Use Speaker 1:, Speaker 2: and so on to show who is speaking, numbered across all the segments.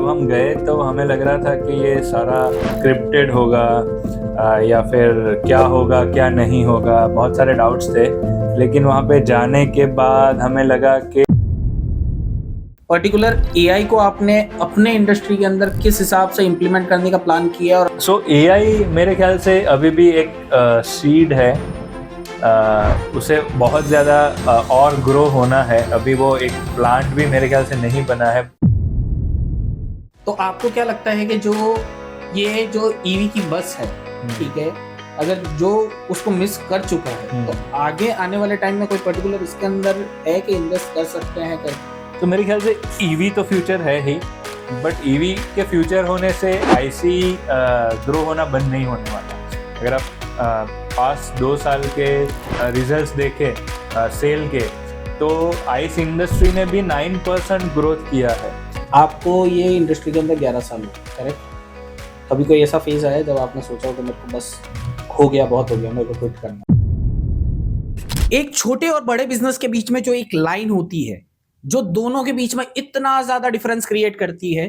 Speaker 1: जब हम गए तो हमें लग रहा था कि ये सारा स्क्रिप्टेड होगा या फिर क्या होगा क्या नहीं होगा, बहुत सारे डाउट्स थे। लेकिन वहाँ पे जाने के बाद हमें लगा कि
Speaker 2: पर्टिकुलर एआई को आपने अपने इंडस्ट्री के अंदर किस हिसाब से इम्प्लीमेंट करने का प्लान किया और
Speaker 1: एआई मेरे ख्याल से अभी भी एक सीड है। उसे बहुत ज़्यादा और ग्रो होना है। अभी वो एक प्लांट भी मेरे ख्याल से नहीं बना है।
Speaker 2: तो आपको क्या लगता है कि ये जो ईवी की बस है, ठीक है, अगर जो उसको मिस कर चुका है तो आगे आने वाले टाइम में कोई पर्टिकुलर इसके अंदर है कि इन्वेस्ट कर सकते हैं
Speaker 1: तो मेरे ख्याल से ईवी तो फ्यूचर है ही, बट ईवी के फ्यूचर होने से आईसी ग्रो होना बंद नहीं होने वाला। अगर आप पास्ट 2 साल के रिजल्ट्स देखें सेल के, तो आइस इंडस्ट्री ने भी 9% ग्रोथ किया है।
Speaker 2: आपको ये इंडस्ट्री के अंदर 11 साल हुए, करेक्ट? कभी कोई ऐसा फेज आया जब आपने सोचा हो कि मेरे को बस हो गया, बहुत हो गया, मेरे को क्विट करना? एक छोटे और बड़े बिजनेस के बीच में जो एक लाइन होती है जो दोनों के बीच में इतना ज्यादा डिफरेंस क्रिएट करती है,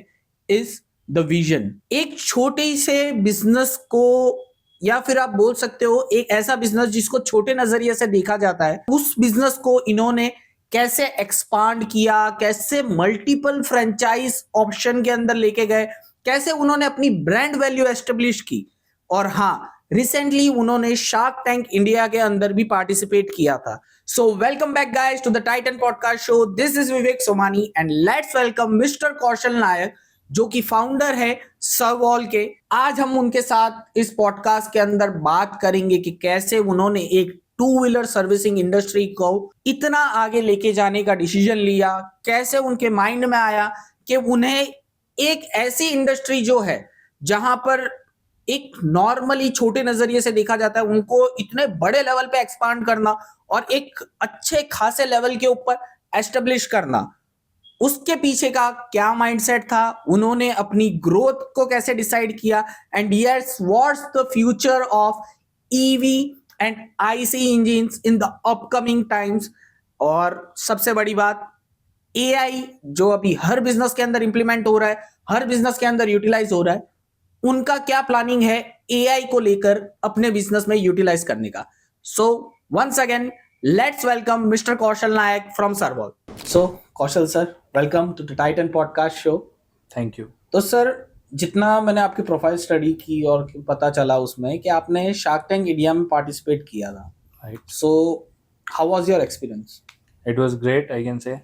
Speaker 2: इज द विजन। एक छोटे से बिजनेस को, या फिर आप बोल सकते हो एक ऐसा बिजनेस जिसको छोटे नजरिए से देखा जाता है, उस बिजनेस को इन्होंने कैसे एक्सपांड किया, कैसे मल्टीपल फ्रेंचाइज ऑप्शन के अंदर लेके गए, कैसे उन्होंने अपनी ब्रांड वैल्यू एस्टेब्लिश की। और हाँ, रिसेंटली उन्होंने शार्क टैंक इंडिया के अंदर भी पार्टिसिपेट किया था। So welcome back guys to the Titan podcast show. This is Vivek Somani and let's welcome mister Kaushal Nayak, जो कि फाउंडर है सर्वॉल के। आज हम उनके साथ इस पॉडकास्ट के अंदर बात करेंगे कि कैसे उन्होंने एक 2 व्हीलर सर्विसिंग इंडस्ट्री को इतना आगे लेके जाने का डिसीजन लिया, कैसे उनके माइंड में आया कि उन्हें एक ऐसी इंडस्ट्री जो है जहां पर एक नॉर्मली छोटे नजरिए से देखा जाता है, उनको इतने बड़े लेवल पे एक्सपांड करना और एक अच्छे खासे लेवल के ऊपर एस्टेब्लिश करना, उसके पीछे का क्या माइंडसेट था, उन्होंने अपनी ग्रोथ को कैसे डिसाइड किया, and yes what's the future of EV and IC engines in the upcoming times. और सबसे बड़ी बात, एआई जो अभी हर बिजनेस के अंदर इंप्लीमेंट हो रहा है, हर बिजनेस के अंदर यूटिलाइज हो रहा है, उनका क्या प्लानिंग है एआई को लेकर अपने बिजनेस में यूटिलाइज करने का। So once again let's welcome mister Kaushal Nayak from Servall. So Kaushal sir, welcome to the Titan podcast show.
Speaker 1: Thank you.
Speaker 2: तो सर, जितना मैंने आपकी प्रोफाइल स्टडी की और पता चला उसमें कि आपने शार्क टैंक इंडिया में पार्टिसिपेट किया था,
Speaker 1: right.
Speaker 2: So how was your experience?
Speaker 1: It was great, I can say.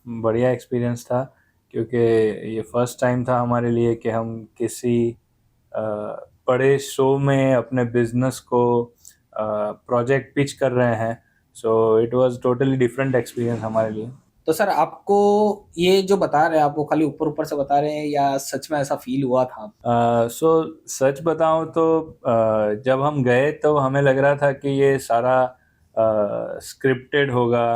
Speaker 1: बढ़िया एक्सपीरियंस था, क्योंकि ये फर्स्ट टाइम था हमारे लिए कि हम किसी बड़े शो में अपने बिजनेस को प्रोजेक्ट पिच कर रहे हैं। So it was totally different experience हमारे लिए।
Speaker 2: तो सर, आपको ये जो बता रहे हैं, आपको खाली ऊपर ऊपर से बता रहे हैं या सच में ऐसा फील हुआ था?
Speaker 1: सच बताऊं तो जब हम गए तो हमें लग रहा था कि ये सारा स्क्रिप्टेड होगा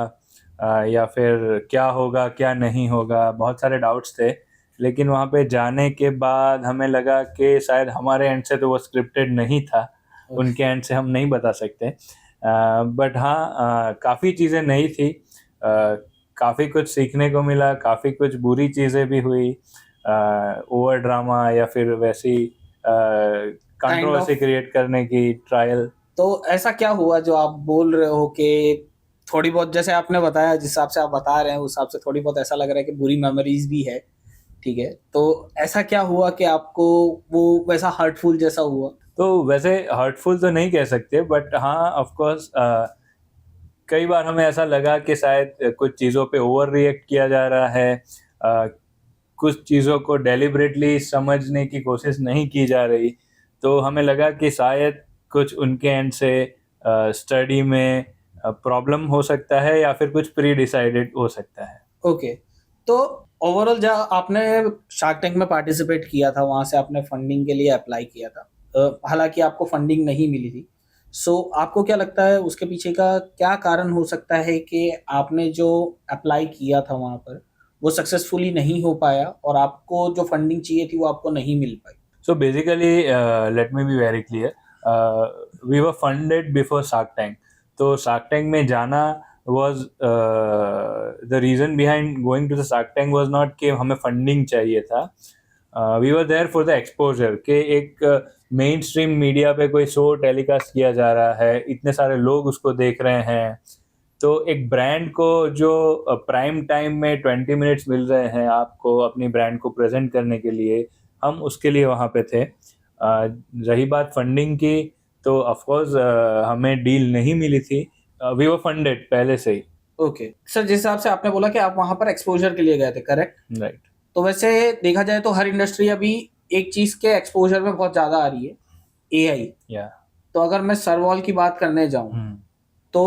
Speaker 1: या फिर क्या होगा क्या नहीं होगा, बहुत सारे डाउट्स थे। लेकिन वहाँ पे जाने के बाद हमें लगा कि शायद हमारे एंड से तो वो स्क्रिप्टेड नहीं था, उनके एंड से हम नहीं बता सकते। बट हाँ, काफ़ी चीज़ें नई थी, काफ़ी कुछ सीखने को मिला, काफ़ी कुछ बुरी चीज़ें भी हुई, ओवर ड्रामा या फिर वैसी कंट्रोवर्सी क्रिएट करने की ट्रायल।
Speaker 2: तो ऐसा क्या हुआ जो आप बोल रहे हो कि थोड़ी बहुत, जैसे आपने बताया, जिस हिसाब से आप बता रहे हैं उस हिसाब से थोड़ी बहुत ऐसा लग रहा है कि बुरी मेमोरीज भी है, ठीक है? तो ऐसा क्या हुआ कि आपको वो वैसा हर्टफुल जैसा हुआ?
Speaker 1: तो वैसे हर्टफुल तो नहीं कह सकते, बट हाँ ऑफ कोर्स कई बार हमें ऐसा लगा कि शायद कुछ चीज़ों पे ओवर रिएक्ट किया जा रहा है, कुछ चीज़ों को डेलिबरेटली समझने की कोशिश नहीं की जा रही। तो हमें लगा कि शायद कुछ उनके एंड से स्टडी में प्रॉब्लम हो सकता है या फिर कुछ प्री डिसाइडेड हो सकता है।
Speaker 2: ओके। तो ओवरऑल जब आपने शार्क टैंक में पार्टिसिपेट किया था, वहां से आपने फंडिंग के लिए अप्लाई किया था, हालांकि आपको फंडिंग नहीं मिली थी। सो आपको क्या लगता है उसके पीछे का क्या कारण हो सकता है कि आपने जो अप्लाई किया था वहां पर वो सक्सेसफुली नहीं हो पाया और आपको जो फंडिंग चाहिए थी वो आपको नहीं मिल पाई?
Speaker 1: So basically, let me be very clear. We were funded before Shark Tank. तो Shark Tank में जाना was the reason behind going to the Shark Tank was not कि हमें funding चाहिए था, we were there for the exposure के एक main stream media पे कोई शो टेलीकास्ट किया जा रहा है, इतने सारे लोग उसको देख रहे हैं, तो एक ब्रांड को जो प्राइम टाइम में 20 मिनट्स मिल रहे हैं आपको अपनी ब्रांड को प्रेजेंट करने के लिए, हम उसके लिए वहाँ पे थे। रही बात फंडिंग की, तो ऑफ कोर्स हमें डील नहीं मिली थी, वी वर फंडेड पहले से ही।
Speaker 2: ओके सर, जिस हिसाब से आपने बोला कि आप वहां पर एक्सपोजर के लिए गए थे, करेक्ट?
Speaker 1: राइट।
Speaker 2: तो वैसे देखा जाए तो हर इंडस्ट्री अभी एक चीज के एक्सपोजर में बहुत ज्यादा आ रही है, एआई।
Speaker 1: या
Speaker 2: तो अगर मैं सरवॉल की बात करने जाऊं तो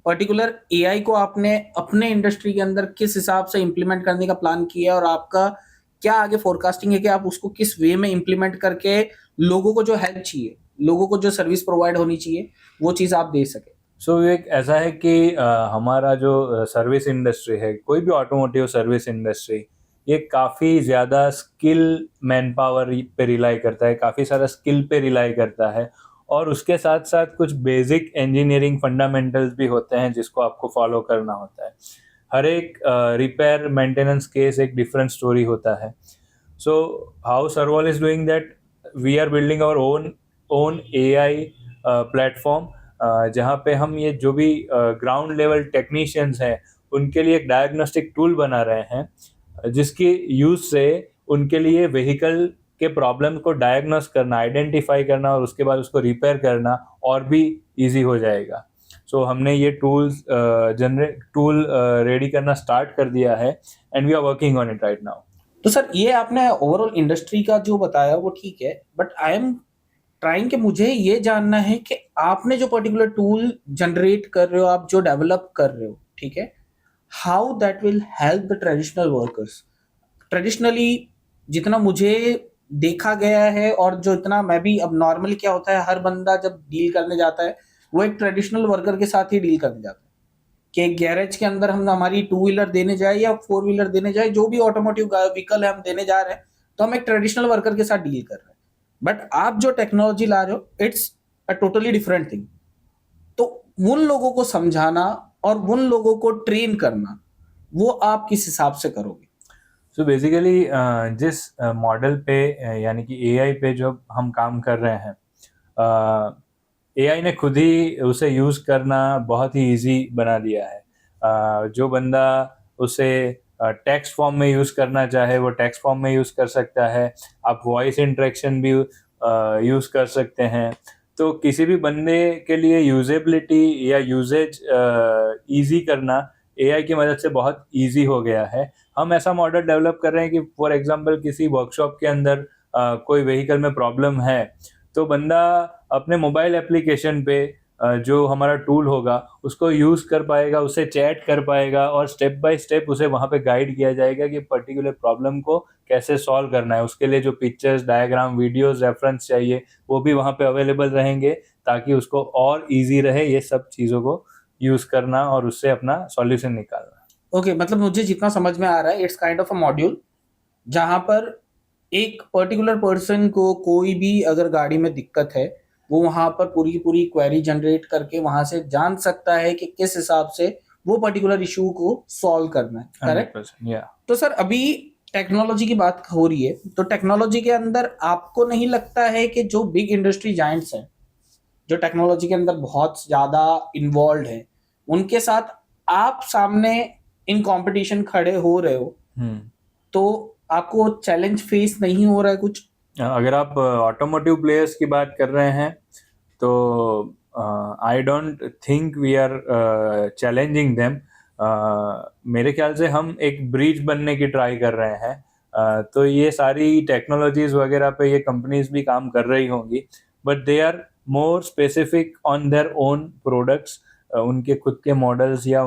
Speaker 2: पर्टिकुलर एआई को आपने अपने इंडस्ट्री के अंदर किस हिसाब से इम्प्लीमेंट करने का प्लान किया है, और आपका क्या आगे फोरकास्टिंग है कि आप उसको किस वे में इम्प्लीमेंट करके लोगों को जो हेल्प चाहिए, लोगों को जो सर्विस प्रोवाइड होनी चाहिए, वो चीज आप दे सके?
Speaker 1: सो एक ऐसा है कि हमारा जो सर्विस इंडस्ट्री है, कोई भी ऑटोमोटिव सर्विस इंडस्ट्री, ये काफ़ी ज़्यादा स्किल मैन पावर पे रिलाई करता है, काफ़ी सारा स्किल पे रिलाई करता है, और उसके साथ साथ कुछ बेसिक इंजीनियरिंग फंडामेंटल्स भी होते हैं जिसको आपको फॉलो करना होता है। हर एक रिपेयर मेंटेनेंस केस एक डिफरेंट स्टोरी होता है। So how Servall is doing that, we are building our own AI platform, जहाँ पे हम ये जो भी ग्राउंड लेवल टेक्नीशियंस हैं उनके लिए एक डायग्नोस्टिक टूल बना रहे हैं, जिसकी यूज से उनके लिए व्हीकल के प्रॉब्लम को डायग्नोस करना, आइडेंटिफाई करना और उसके बाद उसको रिपेयर करना और भी इजी हो जाएगा। सो हमने ये टूल रेडी करना स्टार्ट कर दिया है, and we are working on it right now.
Speaker 2: तो सर ये आपने ओवरऑल इंडस्ट्री का जो बताया वो ठीक है, बट आई एम ट्राइंग कि मुझे ये जानना है कि आपने जो पर्टिकुलर टूल जनरेट कर रहे हो, आप जो डेवलप कर रहे हो, ठीक है, how that will help the traditional workers. Traditionally जितना मुझे देखा गया है, और जो इतना मैं भी, अब नॉर्मली क्या होता है, हर बंदा जब डील करने जाता है वो एक ट्रेडिशनल वर्कर के साथ ही डील करने जाता है कि एक गैरेज के अंदर हम हमारी 2 व्हीलर देने जाए या 4 व्हीलर देने जाए, जो भी ऑटोमोटिव व्हीकल है हम देने जा रहे हैं, तो हम एक ट्रेडिशनल वर्कर के साथ डील कर रहे हैं। बट आप जो टेक्नोलॉजी ला रहे हो, it's a totally different thing. तो उन लोगों को समझाना और उन लोगों को ट्रेन करना, वो आप किस हिसाब से करोगे?
Speaker 1: सो बेसिकली जिस मॉडल पे यानी कि एआई पे जो हम काम कर रहे हैं, एआई ने खुद ही उसे यूज़ करना बहुत ही इजी बना दिया है। जो बंदा उसे टेक्स्ट फॉर्म में यूज़ करना चाहे वो टेक्स्ट फॉर्म में यूज़ कर सकता है, आप वॉइस इंटरेक्शन भी यूज़ कर सकते हैं। तो किसी भी बंदे के लिए यूजेबिलिटी या यूजेज ईजी करना एआई की मदद से बहुत ईजी हो गया है। हम ऐसा मॉडल डेवलप कर रहे हैं कि फॉर एग्जांपल किसी वर्कशॉप के अंदर कोई व्हीकल में प्रॉब्लम है, तो बंदा अपने मोबाइल एप्लीकेशन पे जो हमारा टूल होगा उसको यूज़ कर पाएगा, उससे चैट कर पाएगा, और स्टेप बाय स्टेप उसे वहाँ पे गाइड किया जाएगा कि पर्टिकुलर प्रॉब्लम को कैसे सॉल्व करना है। उसके लिए जो पिक्चर्स, डायग्राम, वीडियोस, रेफरेंस चाहिए वो भी वहाँ पे अवेलेबल रहेंगे, ताकि उसको और ईजी रहे ये सब चीज़ों को यूज़ करना और उससे अपना सॉल्यूशन निकालना।
Speaker 2: ओके, मतलब मुझे जितना समझ में आ रहा है, it's kind of a module जहां पर एक पर्टिकुलर पर्सन को कोई भी अगर गाड़ी में दिक्कत है, वो वहां पर पूरी की पूरी क्वेरी जनरेट करके वहां से जान सकता है कि किस हिसाब से वो पर्टिकुलर इशू को सॉल्व करना है, करेक्ट?
Speaker 1: 100%, या।
Speaker 2: तो सर अभी टेक्नोलॉजी की बात हो रही है, तो टेक्नोलॉजी के अंदर आपको नहीं लगता है कि जो बिग इंडस्ट्री जायंट्स हैं, जो टेक्नोलॉजी के अंदर बहुत ज्यादा इन्वॉल्व है, उनके साथ आप सामने इन कंपटीशन खड़े हो रहे हो, तो आपको चैलेंज फेस नहीं हो रहा है कुछ?
Speaker 1: अगर आप ऑटोमोटिव प्लेयर्स की बात कर रहे हैं तो I don't think we are challenging them. मेरे ख्याल से हम एक ब्रिज बनने की ट्राई कर रहे हैं। तो ये सारी टेक्नोलॉजीज वगैरह पे ये कंपनीज भी काम कर रही होंगी, but they are more specific on their own products. उनके खुद के मॉडल्स या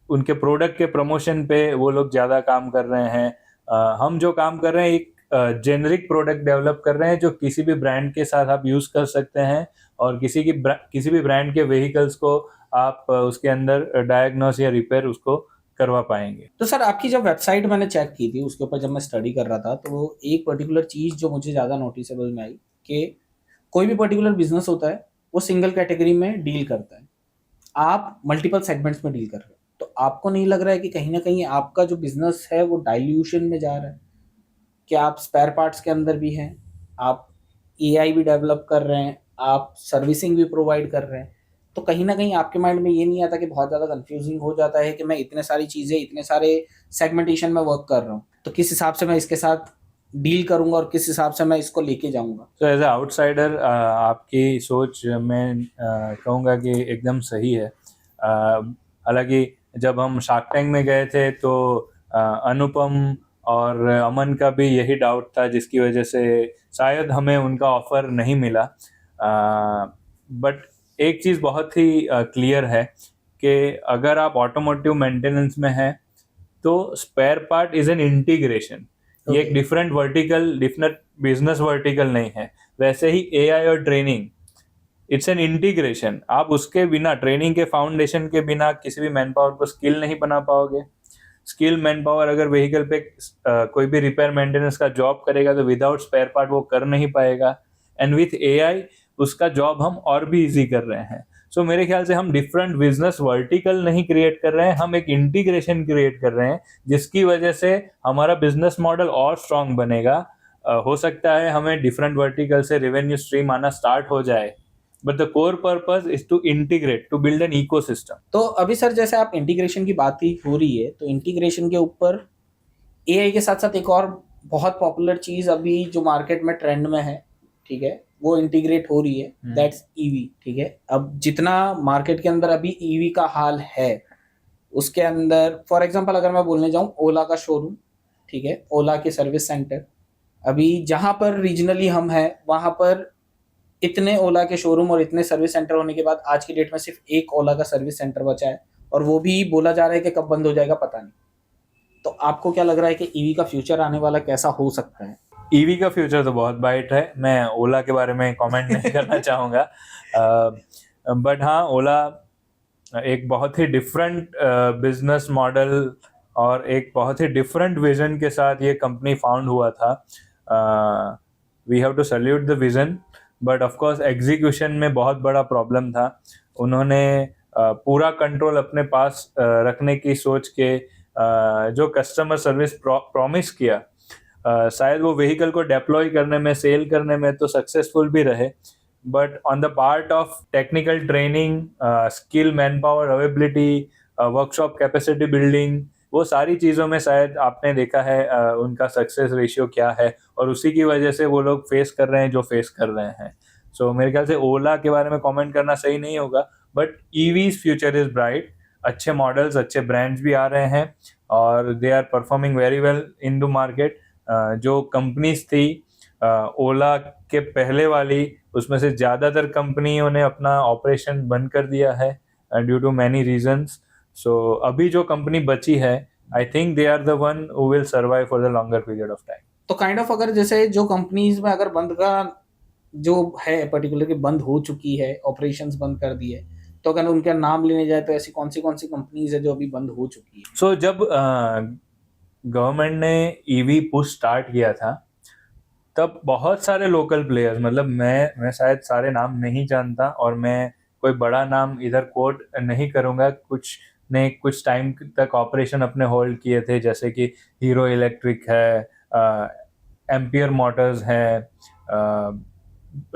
Speaker 1: उनके प्रोडक्ट के प्रमोशन पे वो लोग ज़्यादा काम कर रहे हैं। हम जो काम कर रहे हैं, एक जेनरिक प्रोडक्ट डेवलप कर रहे हैं जो किसी भी ब्रांड के साथ आप यूज़ कर सकते हैं, और किसी भी ब्रांड के व्हीकल्स को आप उसके अंदर डायग्नोस या रिपेयर उसको करवा पाएंगे।
Speaker 2: तो सर आपकी जब वेबसाइट मैंने चेक की थी, उसके ऊपर जब मैं स्टडी कर रहा था, तो एक पर्टिकुलर चीज़ जो मुझे ज़्यादा नोटिसेबल में आई कि कोई भी पर्टिकुलर बिजनेस होता है वो सिंगल कैटेगरी में डील करता है, आप मल्टीपल सेगमेंट्स में डील कर रहे हो। तो आपको नहीं लग रहा है कि कहीं ना कहीं आपका जो बिजनेस है वो डाइल्यूशन में जा रहा है? कि आप स्पेयर पार्ट्स के अंदर भी हैं, आप एआई भी डेवलप कर रहे हैं, आप सर्विसिंग भी प्रोवाइड कर रहे हैं, तो कहीं ना कहीं आपके माइंड में ये नहीं आता कि बहुत ज़्यादा कंफ्यूजिंग हो जाता है कि मैं इतने सारी चीज़ें, इतने सारे सेगमेंटेशन में वर्क कर रहा हूँ, तो किस हिसाब से मैं इसके साथ डील करूंगा और किस हिसाब से मैं इसको लेके जाऊंगा?
Speaker 1: तो एज ए आउटसाइडर आपकी सोच मैं कहूँगा कि एकदम सही है। हालांकि जब हम शार्क टैंक में गए थे तो अनुपम और अमन का भी यही डाउट था, जिसकी वजह से शायद हमें उनका ऑफर नहीं मिला। बट एक चीज़ बहुत ही क्लियर है कि अगर आप ऑटोमोटिव मेंटेनेंस में हैं तो spare part is an integration. ये एक different vertical, different business vertical नहीं है। वैसे ही एआई और ट्रेनिंग, इट्स एन इंटीग्रेशन। आप उसके बिना, ट्रेनिंग के फाउंडेशन के बिना किसी भी मैन पावर को स्किल नहीं बना पाओगे। स्किल मैन पावर अगर व्हीकल पे कोई भी रिपेयर मेंटेनेंस का जॉब करेगा तो विदाउट स्पेयर पार्ट वो कर नहीं पाएगा। एंड विथ एआई उसका जॉब हम और भी इजी कर रहे हैं। सो मेरे ख्याल से हम डिफरेंट बिजनेस वर्टिकल नहीं क्रिएट कर रहे हैं, हम एक इंटीग्रेशन क्रिएट कर रहे हैं, जिसकी वजह से हमारा बिजनेस मॉडल और स्ट्रांग बनेगा। हो सकता है हमें डिफरेंट वर्टिकल से रेवेन्यू स्ट्रीम आना स्टार्ट हो जाए, but the core purpose is to integrate, to build an ecosystem.
Speaker 2: तो अभी सर जैसे आप इंटीग्रेशन की बात ही हो रही है, तो इंटीग्रेशन के ऊपर एआई के साथ साथ एक और बहुत पॉपुलर चीज अभी जो मार्केट में ट्रेंड में है, ठीक है, वो इंटीग्रेट हो रही है, दैट्स ईवी। ठीक है, अब जितना मार्केट के अंदर अभी ईवी का हाल है, उसके अंदर फॉर एग्जांपल अगर मैं बोलने जाऊं, ओला का शोरूम, ठीक है, ओला के सर्विस सेंटर, अभी जहां पर रीजनली हम हैं वहां पर इतने ओला के शोरूम और इतने सर्विस सेंटर होने के बाद आज की डेट में सिर्फ एक ओला का सर्विस सेंटर बचा है, और वो भी बोला जा रहा है कि कब बंद हो जाएगा पता नहीं। तो आपको क्या लग रहा है कि ईवी का फ्यूचर आने वाला कैसा हो सकता है?
Speaker 1: ईवी का फ्यूचर तो बहुत ब्राइट है। मैं ओला के बारे में कमेंट नहीं करना चाहूँगा, बट हाँ, ओला एक बहुत ही डिफरेंट बिजनेस मॉडल और एक बहुत ही डिफरेंट विजन के साथ ये कंपनी फाउंड हुआ था। We have to salute the vision, but of course execution में बहुत बड़ा प्रॉब्लम था। उन्होंने पूरा कंट्रोल अपने पास रखने की सोच के जो कस्टमर सर्विस प्रॉमिस किया, शायद वो व्हीकल को डेप्लॉय करने में, सेल करने में तो सक्सेसफुल भी रहे, but on the part of technical training, skill, man power availability, workshop capacity building, वो सारी चीज़ों में शायद आपने देखा है उनका सक्सेस रेशियो क्या है, और उसी की वजह से वो लोग फेस कर रहे हैं जो फेस कर रहे हैं। सो मेरे ख्याल से ओला के बारे में कमेंट करना सही नहीं होगा, but EVs future is bright. अच्छे मॉडल्स, अच्छे ब्रांड्स भी आ रहे हैं और they are performing very well in the market. जो कंपनीज थी ओला के पहले वाली, उसमें से ज़्यादातर कंपनियों ने अपना ऑपरेशन बंद कर दिया है due to many reasons. So अभी जो कंपनी बची है, I think they are the one who will survive for the longer period of time.
Speaker 2: तो काइंड ऑफ अगर जैसे जो कंपनीज में अगर बंद का जो है पर्टिकुलर बंद हो चुकी है, ऑपरेशंस बंद कर दिए, तो अगर उनका नाम लेने जाए तो ऐसी कौन सी कंपनीज है जो अभी बंद हो चुकी है?
Speaker 1: सो जब गवर्नमेंट ने ईवी पुश स्टार्ट किया था, तब बहुत सारे लोकल प्लेयर्स, मतलब मैं शायद सारे नाम नहीं जानता और मैं कोई बड़ा नाम इधर कोट नहीं करूँगा, कुछ ने कुछ टाइम तक ऑपरेशन अपने होल्ड किए थे, जैसे कि हीरो इलेक्ट्रिक है, एम्पियर मोटर्स है,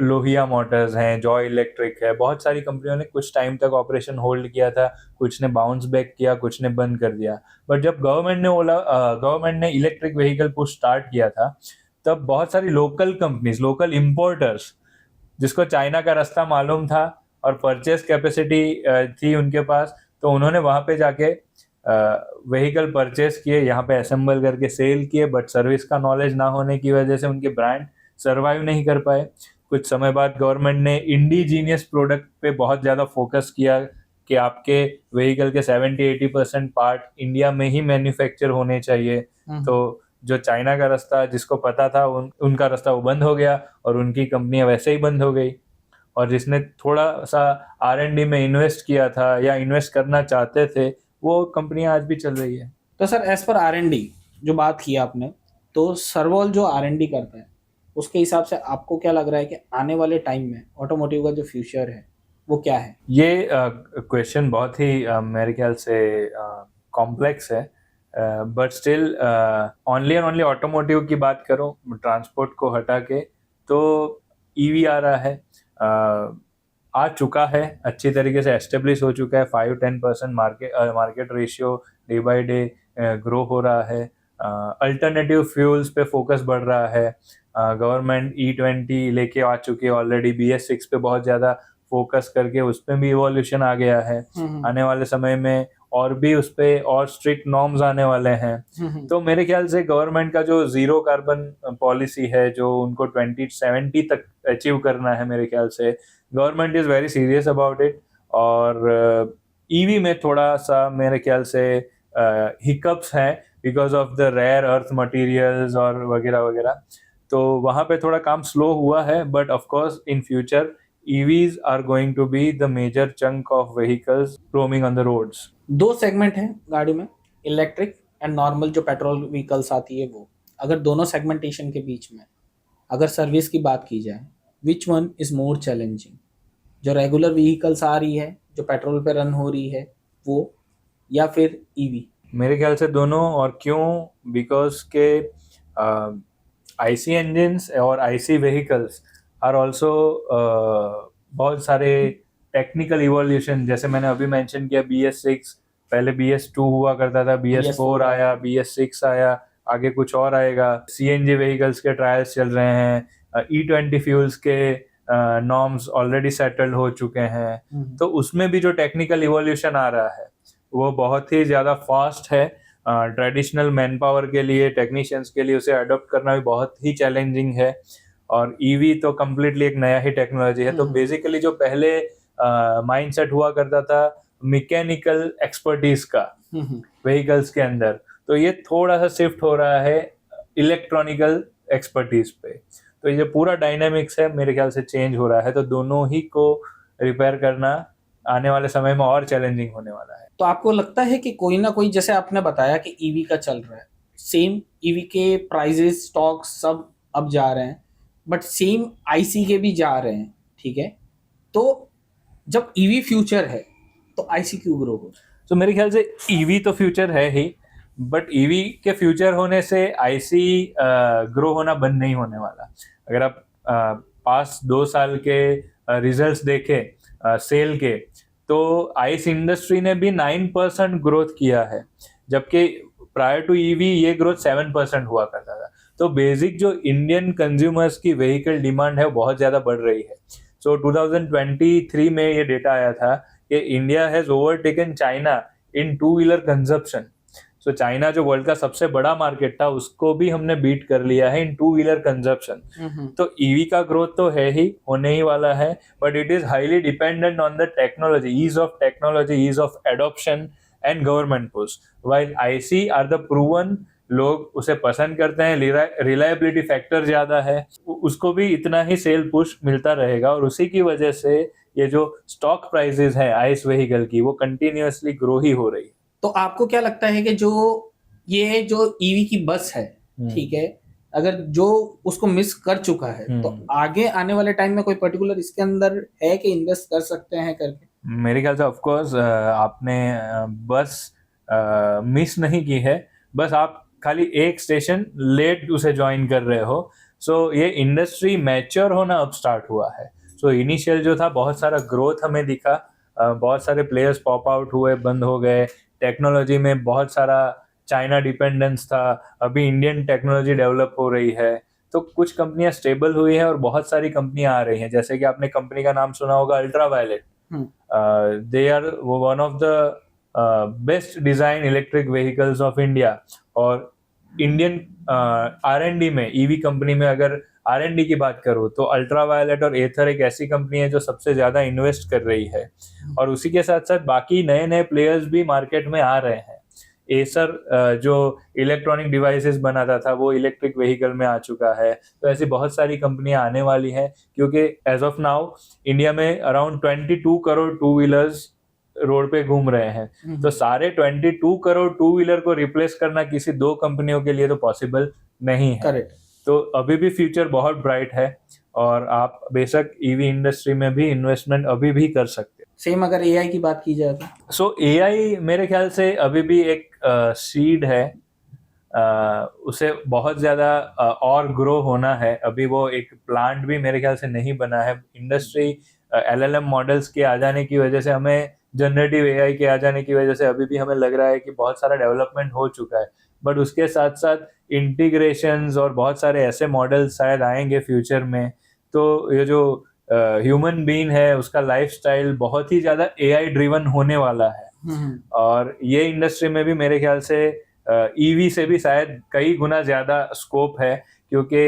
Speaker 1: लोहिया मोटर्स हैं, जॉय इलेक्ट्रिक है। बहुत सारी कंपनियों ने कुछ टाइम तक ऑपरेशन होल्ड किया था, कुछ ने बाउंस बैक किया, कुछ ने बंद कर दिया। बट जब गवर्नमेंट ने इलेक्ट्रिक व्हीकल पुश स्टार्ट किया था, तब बहुत सारी लोकल कंपनीज, लोकल इंपोर्टर्स, जिसको चाइना का रास्ता मालूम था और परचेस कैपेसिटी थी उनके पास, तो उन्होंने वहाँ पे जाके व्हीकल परचेस किए, यहाँ पे असेंबल करके सेल किए, बट सर्विस का नॉलेज ना होने की वजह से उनके ब्रांड सर्वाइव नहीं कर पाए। कुछ समय बाद गवर्नमेंट ने इंडिजीनियस प्रोडक्ट पे बहुत ज़्यादा फोकस किया कि आपके व्हीकल के 70-80% पार्ट इंडिया में ही मैन्युफैक्चर होने चाहिए। तो जो चाइना का रास्ता जिसको पता था, उनका रास्ता वो बंद हो गया और उनकी कंपनियां वैसे ही बंद हो गई। और जिसने थोड़ा सा R&D में इन्वेस्ट किया था या इन्वेस्ट करना चाहते थे, वो कंपनियां आज भी चल रही है।
Speaker 2: तो सर एज पर R&D जो बात की आपने, तो सर्वोल जो R&D करता है, उसके हिसाब से आपको क्या लग रहा है कि आने वाले टाइम में ऑटोमोटिव का जो फ्यूचर है वो क्या है?
Speaker 1: ये क्वेश्चन बहुत ही मेरे ख्याल से कॉम्प्लेक्स है, but still only and only automotive की बात करूं, ट्रांसपोर्ट को हटा के, तो ईवी आ रहा है, आ चुका है, अच्छी तरीके से एस्टेब्लिश हो चुका है। 5-10% market ratio day by day grow हो रहा है। अल्टरनेटिव फ्यूल्स पे फोकस बढ़ रहा है। गवर्नमेंट E20 लेके आ चुकी है ऑलरेडी। BS6 पे बहुत ज़्यादा फोकस करके उस पर भी इवोल्यूशन आ गया है। आने वाले समय में और भी उस पर और स्ट्रिक्ट नॉर्म्स आने वाले हैं। तो मेरे ख्याल से गवर्नमेंट का जो जीरो कार्बन पॉलिसी है, जो उनको 2070 तक अचीव करना है, मेरे ख्याल से government is very serious about it. और ईवी में थोड़ा सा मेरे ख्याल से हिकअप्स हैं because of the rare earth materials और वगैरह वगैरह, तो वहाँ पे थोड़ा काम स्लो हुआ है। But of course in future EVs are going to be the major chunk of vehicles roaming on the roads.
Speaker 2: दो सेगमेंट हैं गाड़ी में, इलेक्ट्रिक एंड नॉर्मल जो पेट्रोल व्हीकल्स आती है वो। अगर दोनों सेगमेंटेशन के बीच में अगर सर्विस की बात की जाए, which one is more challenging? जो रेगुलर व्हीकल्स आ रही है, जो पेट्रोल पे रन हो रही है वो, या फिर ईवी?
Speaker 1: मेरे ख्याल से दोनों। और क्यों? बिकॉज के IC engines और IC vehicles आर ऑल्सो बहुत सारे टेक्निकल इवोल्यूशन, जैसे मैंने अभी मेंशन किया BS6, पहले BS2 हुआ करता था, BS4 आया, BS6 आया, आगे कुछ और आएगा। CNG व्हीकल्स के ट्रायल्स चल रहे हैं। E20 फ्यूल्स के नॉर्म्स ऑलरेडी सेटल्ड हो चुके हैं। तो उसमें भी जो टेक्निकल इवोल्यूशन आ रहा है वो बहुत ही ज़्यादा फास्ट है। ट्रेडिशनल मैन पावर के लिए, टेक्नीशियंस के लिए उसे अडॉप्ट करना भी बहुत ही चैलेंजिंग है। और ईवी तो कम्प्लीटली एक नया ही टेक्नोलॉजी है। तो बेसिकली जो पहले माइंडसेट हुआ करता था मैकेनिकल एक्सपर्टीज का व्हीकल्स के अंदर, तो ये थोड़ा सा शिफ्ट हो रहा है इलेक्ट्रॉनिकल एक्सपर्टीज पे। तो ये पूरा डायनामिक्स है, मेरे ख्याल से चेंज हो रहा है। तो दोनों ही को रिपेयर करना आने वाले समय में और चैलेंजिंग होने वाला है।
Speaker 2: तो आपको लगता है कि कोई ना कोई, जैसे आपने बताया कि ईवी का चल रहा है, सेम ईवी के प्राइजेस, स्टॉक्स सब अब जा रहे हैं, बट सेम IC के भी जा रहे हैं, ठीक है? तो जब ईवी फ्यूचर है तो IC क्यों ग्रो हो?
Speaker 1: तो मेरे ख्याल से ईवी तो फ्यूचर है ही, बट ईवी के फ्यूचर होने से IC ग्रो होना बंद नहीं होने वाला। अगर आप पास्ट 2 साल के रिजल्ट्स देखें सेल के, तो IC इंडस्ट्री ने भी 9% ग्रोथ किया है, जबकि प्रायर टू ईवी ये ग्रोथ 7% हुआ करता था। तो बेसिक जो इंडियन कंज्यूमर्स की व्हीकल डिमांड है वो बहुत ज़्यादा बढ़ रही है। सो 2023 में ये डेटा आया था कि India has overtaken China in two wheeler consumption. So China जो वर्ल्ड का सबसे बड़ा मार्केट था, उसको भी हमने बीट कर लिया है इन 2-व्हीलर कंजप्शन। तो ईवी का ग्रोथ तो है ही, होने ही वाला है, but it is highly dependent on the technology, ease of adoption and government push. While IC are the proven, लोग उसे पसंद करते हैं, रिलायबिलिटी फैक्टर ज्यादा है, उसको भी इतना ही सेल पुश मिलता रहेगा। और उसी की वजह से ये जो स्टॉक प्राइसेस है ICE व्हीकल की, वो कंटिन्यूअसली ग्रो ही हो रही है।
Speaker 2: तो आपको क्या लगता है कि जो ईवी की बस है, ठीक है, अगर जो उसको मिस कर चुका है, तो आगे आने वाले टाइम में कोई पर्टिकुलर इसके अंदर है कि इन्वेस्ट कर सकते हैं करके?
Speaker 1: मेरे ख्याल से ऑफ कोर्स आपने बस मिस नहीं की है, बस आप खाली एक स्टेशन लेट उसे ज्वाइन कर रहे हो। सो ये इंडस्ट्री मैच्योर होना अब स्टार्ट हुआ है। सो इनिशियल जो था बहुत सारा ग्रोथ हमें दिखा, बहुत सारे प्लेयर्स पॉप आउट हुए, बंद हो गए। टेक्नोलॉजी में बहुत सारा चाइना डिपेंडेंस था, अभी इंडियन टेक्नोलॉजी डेवलप हो रही है। तो कुछ कंपनियां स्टेबल हुई हैं और बहुत सारी कंपनियां आ रही हैं, जैसे कि आपने कंपनी का नाम सुना होगा ultraviolet. They are one of the best design electric vehicles of India. और इंडियन R&D में, ईवी कंपनी में अगर R&D की बात करूँ तो अल्ट्रावायलेट और एथर एक ऐसी कंपनी है जो सबसे ज्यादा इन्वेस्ट कर रही है। और उसी के साथ साथ बाकी नए नए प्लेयर्स भी मार्केट में आ रहे हैं। एसर जो इलेक्ट्रॉनिक डिवाइसेस बनाता था वो इलेक्ट्रिक व्हीकल में आ चुका है। तो ऐसी बहुत सारी कंपनियां आने वाली हैं, क्योंकि एज ऑफ नाउ इंडिया में अराउंड 22 करोड़ 2-व्हीलर्स रोड पे घूम रहे हैं। तो सारे 22 करोड़ 2-व्हीलर को रिप्लेस करना किसी 2 कंपनियों के लिए तो पॉसिबल नहीं है।
Speaker 2: करेक्ट।
Speaker 1: तो अभी भी फ्यूचर बहुत ब्राइट है और आप बेशक ईवी इंडस्ट्री में भी इन्वेस्टमेंट अभी भी कर सकते हैं।
Speaker 2: सेम अगर एआई की बात की जाए तो
Speaker 1: सो एआई मेरे ख्याल से अभी भी एक सीड है, उसे बहुत ज़्यादा और ग्रो होना है। अभी वो एक प्लांट भी मेरे ख्याल से नहीं बना है। इंडस्ट्री एलएलएम मॉडल्स के आ जाने की वजह से, हमें जनरेटिव एआई के आ जाने की वजह से अभी भी हमें लग रहा है कि बहुत सारा डेवलपमेंट हो चुका है, बट उसके साथ साथ इंटीग्रेशंस और बहुत सारे ऐसे मॉडल्स शायद आएंगे फ्यूचर में। तो ये जो ह्यूमन बीइंग है उसका लाइफस्टाइल बहुत ही ज़्यादा एआई ड्रिवन होने वाला है। और ये इंडस्ट्री में भी मेरे ख्याल से ईवी से भी शायद कई गुना ज़्यादा स्कोप है, क्योंकि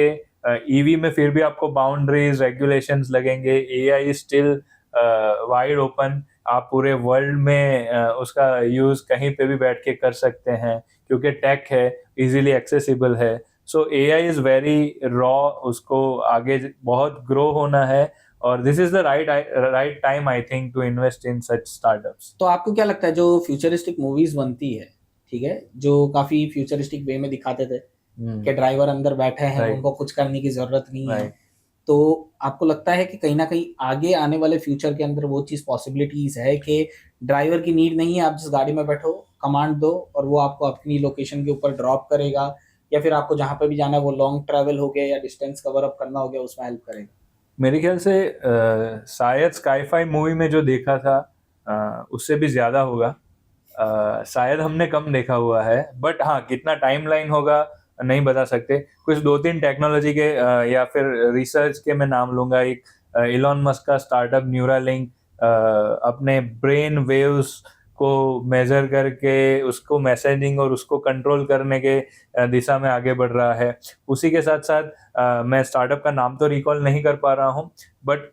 Speaker 1: ईवी में फिर भी आपको बाउंड्रीज रेगुलेशंस लगेंगे। एआई स्टिल वाइड ओपन, आप पूरे वर्ल्ड में उसका यूज़ कहीं पे भी बैठ के कर सकते हैं, क्योंकि टेक है, इजीली एक्सेसिबल है। So AI is very raw, उसको आगे बहुत ग्रो होना है, और this is the right time I think to invest in such startups.
Speaker 2: तो आपको क्या लगता है जो फ्यूचरिस्टिक मूवीज बनती है, ठीक है, जो काफी फ्यूचरिस्टिक वे में दिखाते थे कि ड्राइवर अंदर बैठे हैं,
Speaker 1: Right.
Speaker 2: उनको कुछ करने की जरूरत नहीं है,
Speaker 1: Right.
Speaker 2: तो आपको लगता है कि कहीं ना कहीं आगे आने वाले फ्यूचर के अंदर वो चीज पॉसिबिलिटीज है कि ड्राइवर की नीड नहीं है, आप जिस गाड़ी में बैठो कमांड दो और वो आपको अपनी लोकेशन के ऊपर ड्रॉप करेगा, या फिर आपको जहां पे भी जाना है वो लॉन्ग ट्रैवल हो गया या डिस्टेंस कवर अप करना हो गया उसमें हेल्प करेगा?
Speaker 1: मेरे ख्याल से शायद स्काईफाई मूवी में जो देखा था उससे भी ज़्यादा होगा। शायद हमने कम देखा हुआ है, बट हाँ, कितना टाइमलाइन होगा नहीं बता सकते। कुछ 2-3 टेक्नोलॉजी के या फिर रिसर्च के मैं नाम लूँगा। एक इलॉन मस्क का स्टार्टअप न्यूरालिंक अपने ब्रेन वेव्स को मेजर करके उसको मैसेजिंग और उसको कंट्रोल करने के दिशा में आगे बढ़ रहा है। उसी के साथ साथ मैं स्टार्टअप का नाम तो रिकॉल नहीं कर पा रहा हूँ, बट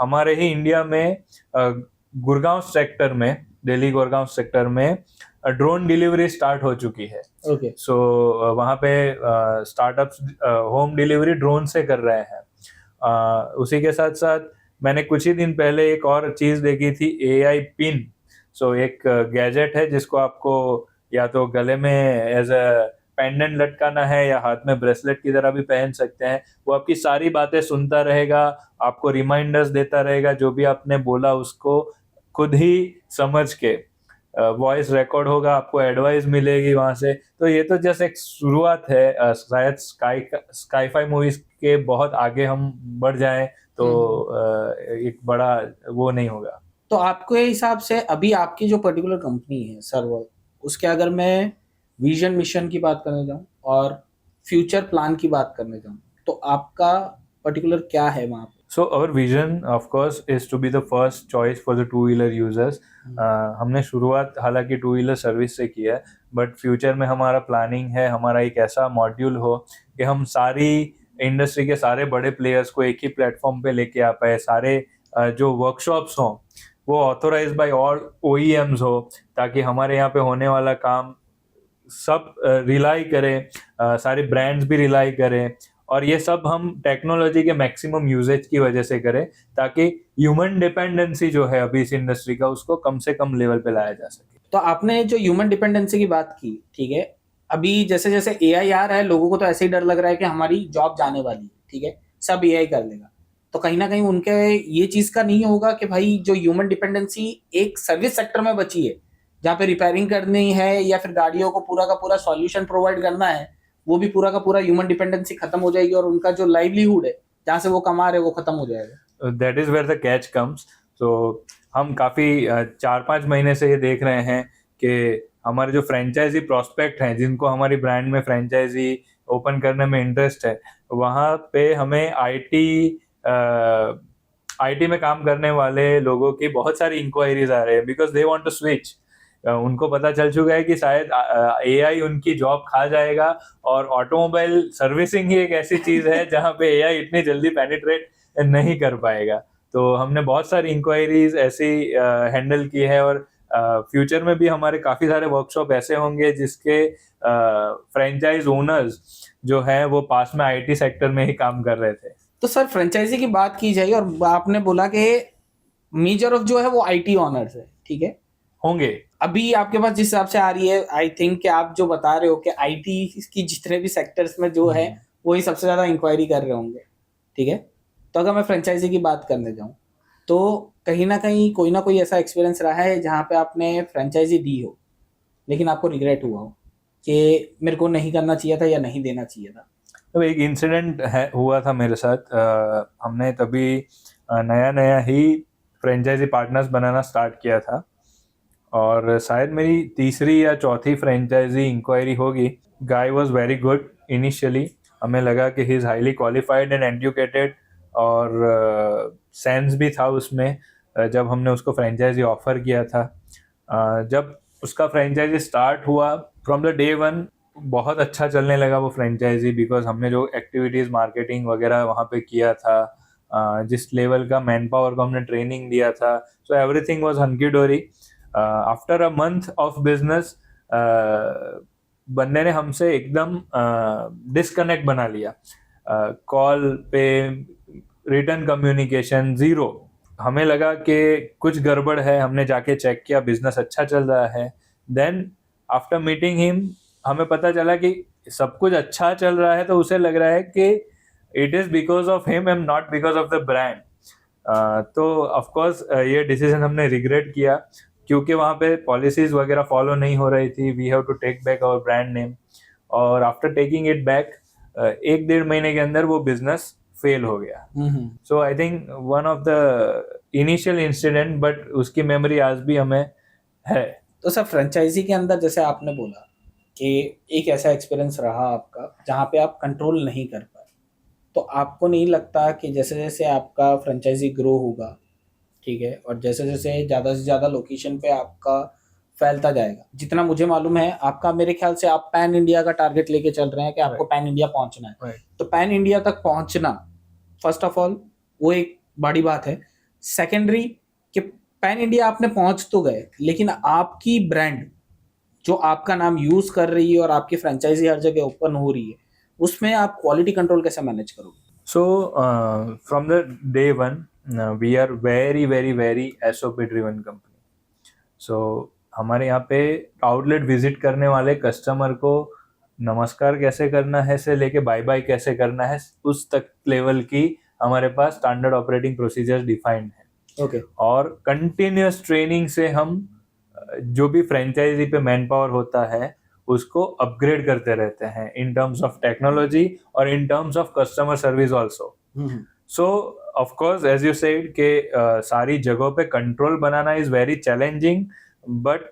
Speaker 1: हमारे ही इंडिया में गुड़गांव सेक्टर में, दिल्ली गुड़गांव सेक्टर में ड्रोन डिलीवरी स्टार्ट हो चुकी है।
Speaker 2: ओके।
Speaker 1: सो वहाँ पे स्टार्टअप्स होम डिलीवरी ड्रोन से कर रहे हैं। उसी के साथ साथ मैंने कुछ ही दिन पहले एक और चीज़ देखी थी, एआई पिन। सो एक गैजेट है जिसको आपको या तो गले में एज अ पेंडेंट लटकाना है या हाथ में ब्रेसलेट की तरह भी पहन सकते हैं। वो आपकी सारी बातें सुनता रहेगा, आपको रिमाइंडर्स देता रहेगा, जो भी आपने बोला उसको खुद ही समझ के वॉइस रिकॉर्ड होगा, आपको एडवाइस मिलेगी वहाँ से। तो ये तो जस्ट एक शुरुआत है। शायद स्काईफाई मूवीज के बहुत आगे हम बढ़ जाएं तो एक बड़ा वो नहीं होगा।
Speaker 2: तो आपके हिसाब से अभी आपकी जो पर्टिकुलर कंपनी है सर्वर, उसके अगर मैं विजन मिशन की बात करने जाऊं और फ्यूचर प्लान की बात करने जाऊं, तो आपका पर्टिकुलर क्या है वहाँ पे?
Speaker 1: So our vision, of course, is to be the first choice for the two-wheeler users. हमने शुरुआत हालांकि टू व्हीलर सर्विस से की है, बट फ्यूचर में हमारा प्लानिंग है हमारा एक ऐसा मॉड्यूल हो कि हम सारी इंडस्ट्री के सारे बड़े प्लेयर्स को एक ही प्लेटफॉर्म पे लेके आ पाए। सारे जो वर्कशॉप्स हों वो ऑथोराइज बाय ऑल OEMs हो, ताकि हमारे यहाँ पे होने वाला काम सब रिलाई करें, सारे ब्रांड्स भी रिलाई करें, और ये सब हम टेक्नोलॉजी के मैक्सिमम यूजेज की वजह से करें, ताकि ह्यूमन डिपेंडेंसी जो है अभी इस इंडस्ट्री का उसको कम से कम लेवल पे लाया जा सके।
Speaker 2: तो आपने जो ह्यूमन डिपेंडेंसी की बात की, ठीक है, अभी जैसे जैसे एआई आ रहा है लोगों को तो ऐसे ही डर लग रहा है कि हमारी जॉब जाने वाली है, ठीक है, सब एआई कर लेगा। तो कहीं ना कहीं उनके ये चीज का नहीं होगा कि भाई जो ह्यूमन डिपेंडेंसी एक सर्विस सेक्टर में बची है, जहाँ पे रिपेयरिंग करनी है या फिर गाड़ियों को पूरा का पूरा सॉल्यूशन प्रोवाइड करना है, वो भी पूरा का पूरा ह्यूमन डिपेंडेंसी खत्म हो जाएगी और उनका जो लाइवलीहुड है जहाँ से वो कमा रहे वो खत्म हो जाएगा।
Speaker 1: That is where the catch comes. तो हम काफ़ी 4-5 महीने से ये देख रहे हैं कि हमारे जो फ्रेंचाइजी प्रोस्पेक्ट हैं, जिनको हमारी ब्रांड में फ्रेंचाइजी ओपन करने में इंटरेस्ट है, वहाँ पे हमें आईटी में काम करने वाले लोगों की बहुत सारी इंक्वायरीज आ रही है, because they want to switch. उनको पता चल चुका है कि शायद एआई उनकी जॉब खा जाएगा, और ऑटोमोबाइल सर्विसिंग ही एक ऐसी चीज है जहाँ पे एआई इतनी जल्दी पेनिट्रेट नहीं कर पाएगा। तो हमने बहुत सारी इंक्वायरीज ऐसी हैंडल की है, और फ्यूचर में भी हमारे काफ़ी सारे वर्कशॉप ऐसे होंगे जिसके फ्रेंचाइज ओनर्स जो हैं वो पास में आईटी सेक्टर में ही काम कर रहे थे।
Speaker 2: तो सर फ्रेंचाइजी की बात की जाए और आपने बोला कि मेजर ऑफ जो है वो आईटी ऑनर्स है, ठीक है,
Speaker 1: होंगे।
Speaker 2: अभी आपके पास जिस हिसाब से आ रही है, आई थिंक कि आप जो बता रहे हो कि आईटी की जितने भी सेक्टर्स में जो है वही सबसे ज्यादा इंक्वायरी कर रहे होंगे, ठीक है। तो अगर मैं फ्रेंचाइजी की बात करने जाऊं तो कहीं ना कोई ऐसा एक्सपीरियंस रहा है जहाँ पे आपने फ्रेंचाइजी दी हो लेकिन आपको रिग्रेट हुआ हो कि मेरे को नहीं करना चाहिए था या नहीं देना चाहिए था?
Speaker 1: तो एक इंसिडेंट है हुआ था मेरे साथ। हमने तभी नया नया ही फ्रेंचाइजी पार्टनर्स बनाना स्टार्ट किया था और शायद मेरी तीसरी या चौथी फ्रेंचाइजी इंक्वायरी होगी। Guy was very good initially, हमें लगा कि he is highly qualified and educated और सेंस भी था उसमें। जब हमने उसको फ्रेंचाइजी ऑफर किया था, जब उसका फ्रेंचाइजी स्टार्ट हुआ फ्रॉम द डे वन बहुत अच्छा चलने लगा वो फ्रेंचाइजी, बिकॉज हमने जो एक्टिविटीज़ मार्केटिंग वगैरह वहाँ पे किया था, जिस लेवल का मैन पावर को हमने ट्रेनिंग दिया था, सो एवरीथिंग वाज हंकी डोरी। After a month of business बंदे ने हमसे एकदम डिस्कनेक्ट बना लिया। कॉल पे रिटर्न कम्युनिकेशन ज़ीरो। हमें लगा कि कुछ गड़बड़ है, हमने जाके चेक किया, बिजनेस अच्छा चल रहा है। देन आफ्टर मीटिंग हिम हमें पता चला कि सब कुछ अच्छा चल रहा है, तो उसे लग रहा है कि it is because of him and not because of the brand. तो ऑफकोर्स ये डिसीजन हमने रिग्रेट किया क्योंकि वहाँ पे पॉलिसीज वगैरह फॉलो नहीं हो रही थी। We have to take back our brand name, और आफ्टर टेकिंग इट बैक 1-1.5 महीने के अंदर वो बिजनेस फेल हो गया। So I think one of the initial incident, but उसकी मेमोरी आज भी हमें है।
Speaker 2: तो सर फ्रेंचाइजी के अंदर जैसे आपने बोला कि एक ऐसा एक्सपीरियंस रहा आपका जहाँ पे आप कंट्रोल नहीं कर पाए, तो आपको नहीं लगता कि जैसे जैसे आपका फ्रेंचाइजी ग्रो होगा, ठीक है, और जैसे जैसे ज़्यादा से ज़्यादा लोकेशन पे आपका फैलता जाएगा, जितना मुझे मालूम है आपका, मेरे ख्याल से आप पैन इंडिया का टारगेट लेके चल रहे हैं कि आपको पैन इंडिया पहुंचना है। तो पैन इंडिया तक पहुंचना फर्स्ट ऑफ ऑल वो एक बड़ी बात है। सेकेंडरी कि पैन इंडिया आपने पहुंच तो गए, लेकिन आपकी ब्रांड जो आपका नाम यूज कर रही है और आपकी फ्रेंचाइजी हर जगह ओपन हो रही है, उसमें आप क्वालिटी कंट्रोल कैसे मैनेज करोगे?
Speaker 1: So from the day one, we are very very very SOP driven company. So हमारे यहाँ पे आउटलेट विजिट करने वाले कस्टमर को नमस्कार कैसे करना है से लेके बाय बाय कैसे करना है, उस तक लेवल की हमारे पास स्टैंडर्ड ऑपरेटिंग प्रोसीजर्स डिफाइंड है।
Speaker 2: ओके।
Speaker 1: और कंटिन्यूस ट्रेनिंग से हम जो भी फ्रेंचाइजी पे मैन पावर होता है उसको अपग्रेड करते रहते हैं इन टर्म्स ऑफ टेक्नोलॉजी और in terms of customer service also. So of course as you said के सारी जगहों पे कंट्रोल बनाना इज वेरी चैलेंजिंग, बट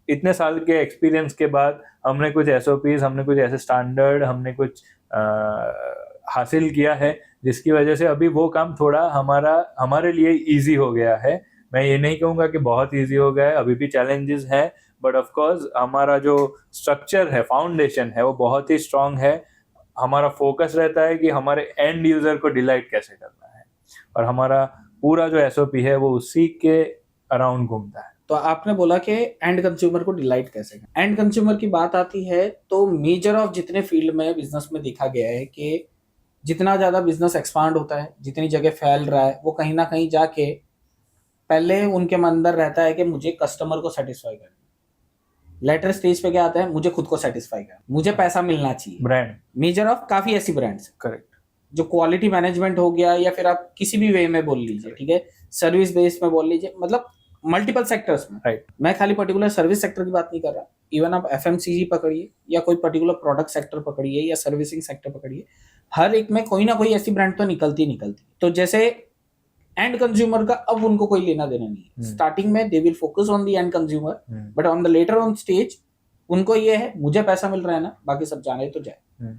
Speaker 1: इतने साल के एक्सपीरियंस के बाद हमने कुछ SOPs, हमने कुछ ऐसे स्टैंडर्ड, हमने कुछ हासिल किया है जिसकी वजह से अभी वो काम थोड़ा हमारे लिए इजी हो गया है। मैं ये नहीं कहूँगा कि बहुत इजी हो गया है, अभी भी चैलेंजेस है, बट ऑफ कोर्स हमारा जो स्ट्रक्चर है, फाउंडेशन है, वो बहुत ही स्ट्रांग है। हमारा फोकस रहता है कि हमारे एंड यूजर को डिलाइट कैसे करना है, और हमारा पूरा जो SOP है वो उसी के अराउंड घूमता है।
Speaker 2: तो आपने बोला कि एंड कंज्यूमर को डिलाइट कैसे करना। एंड कंज्यूमर की बात आती है तो मेजर ऑफ जितने फील्ड में बिजनेस में देखा गया है कि जितना ज़्यादा बिजनेस एक्सपांड होता है, जितनी जगह फैल रहा है, वो कहीं ना कहीं जाके पहले उनके मन अंदर रहता है कि मुझे कस्टमर को सेटिस्फाई करना। लेटर स्टेज पे क्या आता है, मुझे खुद को सेटिस्फाई करना, मुझे पैसा मिलना चाहिए।
Speaker 1: ब्रांड
Speaker 2: मेजर ऑफ काफी ऐसी ब्रांड्स,
Speaker 1: करेक्ट,
Speaker 2: जो क्वालिटी मैनेजमेंट हो गया या फिर आप किसी भी वे में बोल लीजिए, ठीक है, सर्विस बेस्ड में बोल लीजिए, मतलब मल्टीपल सेक्टर्स में।
Speaker 1: राइट।
Speaker 2: मैं खाली पर्टिकुलर सर्विस सेक्टर की बात नहीं कर रहा, इवन आप FMCG पकड़िए या कोई पर्टिकुलर प्रोडक्ट सेक्टर पकड़िए या सर्विसिंग सेक्टर पकड़िए, हर एक में कोई ना कोई ऐसी ब्रांड तो निकलती। तो जैसे एंड कंज्यूमर का अब उनको कोई लेना देना नहीं है। स्टार्टिंग में they will focus on the end consumer, but on the later on stage उनको ये है मुझे पैसा मिल रहा है ना, बाकी सब जाने तो जाए,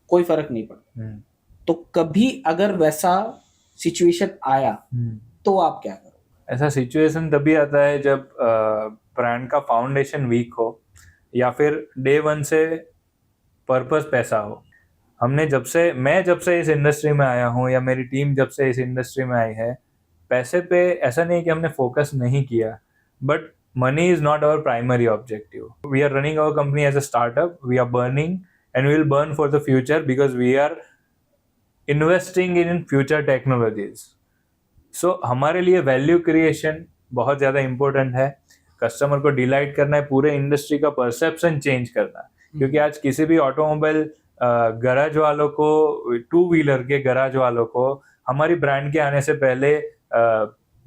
Speaker 2: कोई फर्क नहीं पड़ता। तो कभी अगर वैसा सिचुएशन आया तो आप क्या करोगे?
Speaker 1: ऐसा सिचुएशन तभी आता है जब ब्रांड का फाउंडेशन वीक हो या फिर डे वन से पर्पस पैसा हो। मैं जब से इस इंडस्ट्री में आया हूँ या मेरी टीम जब से इस इंडस्ट्री में आई है, पैसे पे ऐसा नहीं कि हमने फोकस नहीं किया, but money is not our primary objective. We are running our company as a startup, we are burning and we will burn for the future because we are investing in future technologies. So हमारे लिए value creation बहुत ज़्यादा important है। Customer को delight करना है, पूरे industry का परसेप्शन चेंज करना है, क्योंकि आज किसी भी ऑटोमोबाइल गैराज वालों को, 2 व्हीलर के गैराज वालों को हमारी ब्रांड के आने से पहले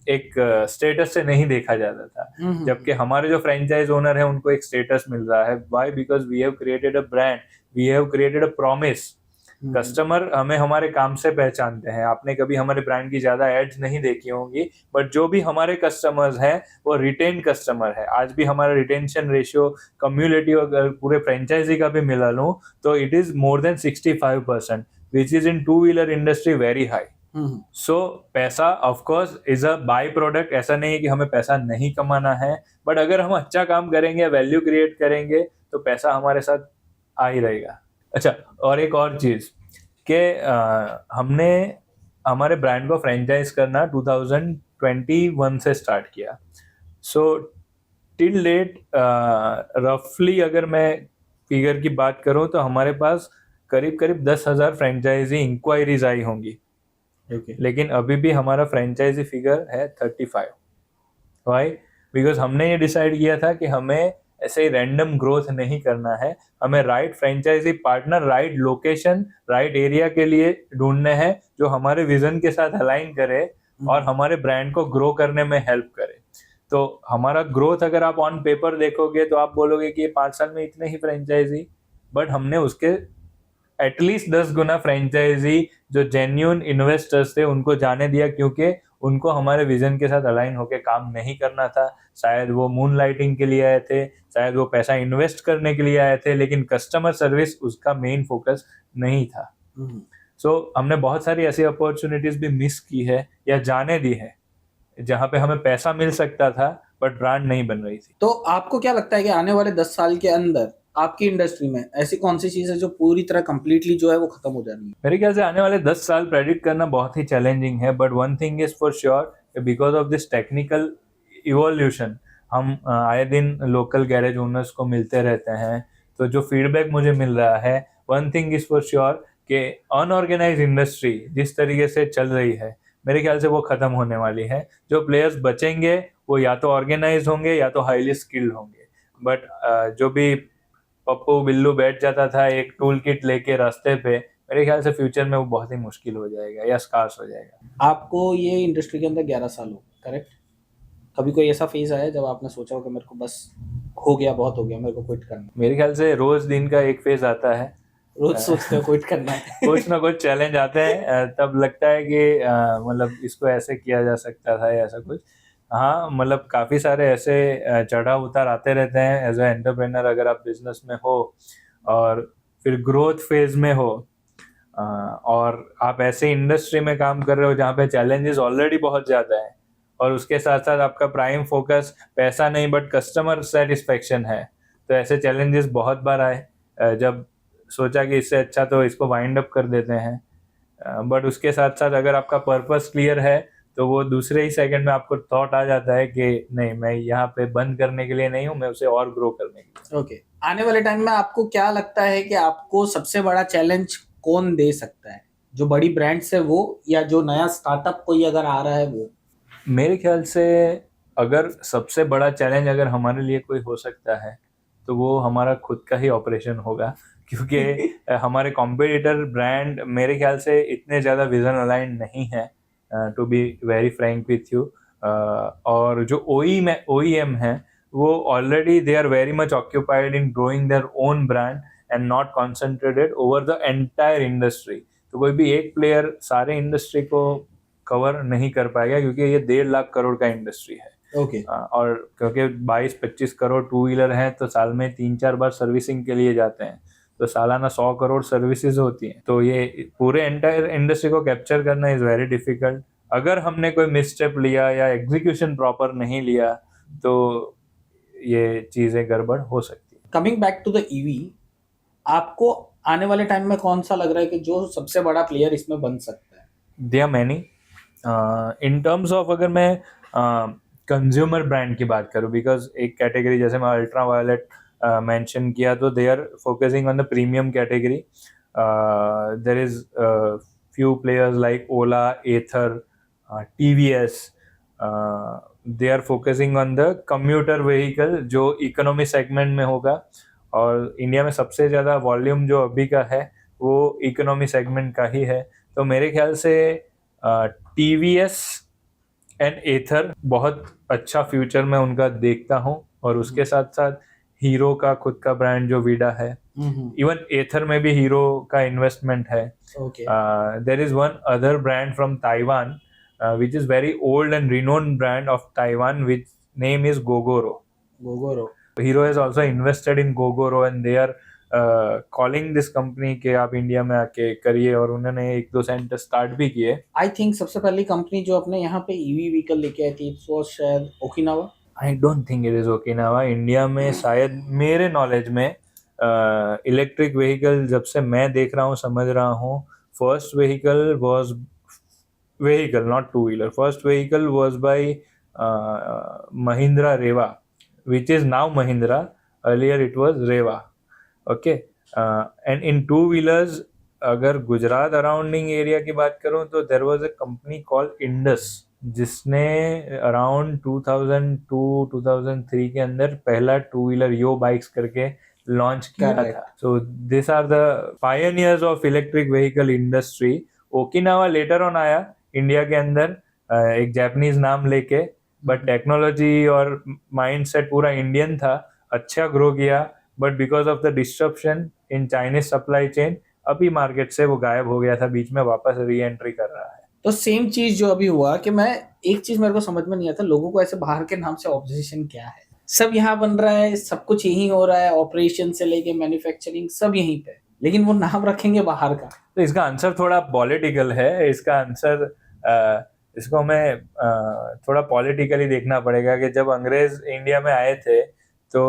Speaker 1: एक स्टेटस से नहीं देखा जाता था, जबकि हमारे जो फ्रेंचाइज ओनर है उनको एक स्टेटस मिल रहा है। Why? Because we have created a brand, we have created a promise. Customer हमें हमारे काम से पहचानते हैं। आपने कभी हमारे ब्रांड की ज्यादा एड्स नहीं देखी होंगी, बट जो भी हमारे कस्टमर्स हैं वो रिटेन कस्टमर है। आज भी हमारा रिटेंशन रेशियो कम्युलेटिव अगर पूरे फ्रेंचाइजी का भी मिला लूं तो it is more than 65%, which is in two wheeler industry very high. So पैसा of course is a byproduct. ऐसा नहीं है कि हमें पैसा नहीं कमाना है, बट अगर हम अच्छा काम करेंगे, वैल्यू क्रिएट करेंगे, तो पैसा हमारे साथ आ ही रहेगा। अच्छा, और एक और चीज कि हमने हमारे ब्रांड को फ्रेंचाइज करना 2021 से स्टार्ट किया। सो टिल डेट रफली अगर मैं फिगर की बात करूं तो हमारे पास करीब करीब 10,000 फ्रेंचाइजी इंक्वायरीज आई होंगी। लेकिन अभी भी हमारा फ्रेंचाइजी फिगर है 35। वाई? बिकॉज हमने ये डिसाइड किया था कि हमें ऐसे ही रैंडम ग्रोथ नहीं करना है। हमें right franchise partner, right location, right area के लिए ढूंढने हैं जो हमारे विजन के साथ अलाइन करे और हमारे ब्रांड को ग्रो करने में हेल्प करे। तो हमारा ग्रोथ अगर आप ऑन पेपर देखोगे तो आप बोलोगे कि ये 5 साल में इतने ही फ्रेंचाइजी, बट हमने उसके एटलीस्ट 10 गुना फ्रेंचाइजी जो जेन्यून इन्वेस्टर्स थे उनको जाने दिया, क्योंकि उनको हमारे विजन के साथ अलाइन होकर काम नहीं करना था। शायद वो मून लाइटिंग के लिए आए थे, शायद वो पैसा इन्वेस्ट करने के लिए आए थे, लेकिन कस्टमर सर्विस उसका मेन फोकस नहीं था। सो हमने बहुत सारी ऐसी अपॉर्चुनिटीज भी मिस की है या जाने दी है जहां पे हमें पैसा मिल सकता था बट ब्रांड नहीं बन रही थी।
Speaker 2: तो आपको क्या लगता है कि आने वाले 10 साल के अंदर आपकी इंडस्ट्री में ऐसी कौन सी चीज है जो पूरी तरह कंप्लीटली जो है वो खत्म हो जानी है?
Speaker 1: मेरे ख्याल से आने वाले 10 साल प्रेडिक्ट करना बहुत ही चैलेंजिंग है, but one thing is for sure, because of this technical evolution हम आए दिन लोकल गैरेज ओनर्स को मिलते रहते हैं। तो जो फीडबैक मुझे मिल रहा है, one thing is for sure कि अनऑर्गेनाइज इंडस्ट्री जिस तरीके से चल रही है, मेरे ख्याल से वो खत्म होने वाली है। जो प्लेयर्स बचेंगे वो या तो ऑर्गेनाइज होंगे या तो हाईली स्किल्ड होंगे। बट जो भी पप्पू बिल्लू बैठ जाता था एक टूल किट लेके रास्ते पे, मेरे ख्याल से फ्यूचर में वो बहुत ही मुश्किल हो जाएगा या स्कार्स हो जाएगा।
Speaker 2: आपको ये इंडस्ट्री के अंदर 11 साल हो, करेक्ट? कभी कोई ऐसा फेज आया जब आपने सोचा हो कि मेरे को बस हो गया, बहुत हो गया, मेरे को क्विट करना?
Speaker 1: मेरे ख्याल से रोज दिन का एक फेज आता है,
Speaker 2: रोज सोचते हो क्विट करना है?
Speaker 1: कुछ ना कुछ चैलेंज आते हैं, तब लगता है कि मतलब इसको ऐसे किया जा सकता था या ऐसा कुछ। हाँ, मतलब काफ़ी सारे ऐसे चढ़ाव उतार आते रहते हैं एज ए एंटरप्रेनर। अगर आप बिजनेस में हो और फिर ग्रोथ फेज में हो और आप ऐसे इंडस्ट्री में काम कर रहे हो जहाँ पे चैलेंजेस ऑलरेडी बहुत ज़्यादा है और उसके साथ साथ आपका प्राइम फोकस पैसा नहीं बट कस्टमर सेटिस्फेक्शन है, तो ऐसे चैलेंजेस बहुत बार आए। जब सोचा कि इससे अच्छा तो इसको वाइंड अप कर देते हैं, बट उसके साथ साथ अगर आपका पर्पस क्लियर है तो वो दूसरे ही सेकंड में आपको थॉट आ जाता है कि नहीं, मैं यहाँ पे बंद करने के लिए नहीं हूँ, मैं उसे और ग्रो करने के लिए।
Speaker 2: ओके, आने वाले टाइम में आपको क्या लगता है कि आपको सबसे बड़ा चैलेंज कौन दे सकता है? जो बड़ी ब्रांड्स है वो, या जो नया स्टार्टअप कोई अगर आ रहा है वो?
Speaker 1: मेरे ख्याल से अगर सबसे बड़ा चैलेंज अगर हमारे लिए कोई हो सकता है तो वो हमारा खुद का ही ऑपरेशन होगा, क्योंकि हमारे कॉम्पिटिटर ब्रांड मेरे ख्याल से इतने ज़्यादा विजन अलाइन नहीं है, to be very frank with you. और जो OEM है वो already they are very much occupied in growing their own brand and not concentrated over the entire industry. तो कोई भी एक प्लेयर सारे इंडस्ट्री को कवर नहीं कर पाएगा, क्योंकि ये 1.5 लाख करोड़ का इंडस्ट्री है।
Speaker 2: ओके।
Speaker 1: और क्योंकि 22-25 करोड़ टू व्हीलर हैं तो साल में 3-4 बार सर्विसिंग के लिए जाते हैं, तो सालाना 100 करोड़ सर्विसेज होती हैं। तो ये पूरे एंटायर इंडस्ट्री को कैप्चर करना इज़ वेरी डिफिकल्ट। अगर हमने कोई मिसस्टेप लिया या एग्जीक्यूशन प्रॉपर नहीं लिया तो ये चीज़ें गड़बड़ हो सकती है।
Speaker 2: Coming back to the EV, आपको आने वाले टाइम में कौन सा लग रहा है कि जो सबसे बड़ा प्लेयर इसमें बन सकता है?
Speaker 1: They are many. In terms of अगर मैं कंज्यूमर ब्रांड की बात करूँ, बिकॉज एक कैटेगरी जैसे मैं अल्ट्रा वायलेट मेंशन किया तो they are focusing on the premium category. There is few players like Ola, Ather, TVS, they are focusing on the commuter vehicle जो इकोनॉमी सेगमेंट में होगा, और इंडिया में सबसे ज़्यादा वॉल्यूम जो अभी का है वो इकोनॉमी सेगमेंट का ही है। तो मेरे ख्याल से TVS एंड एथर बहुत अच्छा फ्यूचर में उनका देखता हूँ, और उसके साथ साथ हीरो का खुद का ब्रांड जो वीडा है, इवन एथर में भी हीरो का इन्वेस्टमेंट है.
Speaker 2: Okay.
Speaker 1: There is one other brand from Taiwan, which is very old and renowned brand of Taiwan, which name is Gogoro.
Speaker 2: Gogoro.
Speaker 1: Hero has also invested in Gogoro and they are calling this company के आप India में आके करिए, और उन्होंने 1-2 centre start भी किए.
Speaker 2: I think सबसे पहली कंपनी जो अपने यहाँ पे ईवी व्हीकल लेके आई थी, इट वाज शायद Okinawa.
Speaker 1: I don't think it is Okinawa. India में शायद मेरे नॉलेज में इलेक्ट्रिक व्हीकल जब से मैं देख रहा हूँ, समझ रहा हूँ, first vehicle was vehicle, not two wheeler. First vehicle was by Mahindra Reva, which is now Mahindra. Earlier it was Reva. Okay. And in two wheelers, अगर गुजरात अराउंडिंग एरिया की बात करूं तो there was a company called Indus, जिसने around 2002-2003 के अंदर पहला two wheeler Yo bikes करके लॉन्च किया था. So this are the pioneers of electric vehicle industry. Okinawa later on आया इंडिया के अंदर, एक जापानीज नाम लेके, बट टेक्नोलॉजी और माइंडसेट पूरा इंडियन था, अच्छा ग्रो किया. But because of the disruption in Chinese supply chain अभी मार्केट से वो गायब हो गया था, बीच में वापस री एंट्री कर रहा है.
Speaker 2: तो सेम चीज जो अभी हुआ कि मैं एक चीज मेरे को समझ में नहीं आता, लोगों को ऐसे बाहर के नाम से ऑब्सेशन क्या है. सब यहाँ बन रहा है, सब कुछ यही हो रहा है, ऑपरेशन से लेके मैन्युफैक्चरिंग सब यहीं पे, लेकिन वो नाम रखेंगे बाहर का.
Speaker 1: तो इसका आंसर थोड़ा पॉलिटिकल है. इसका आंसर इसको हमें थोड़ा पॉलिटिकली देखना पड़ेगा कि जब अंग्रेज इंडिया में आए थे तो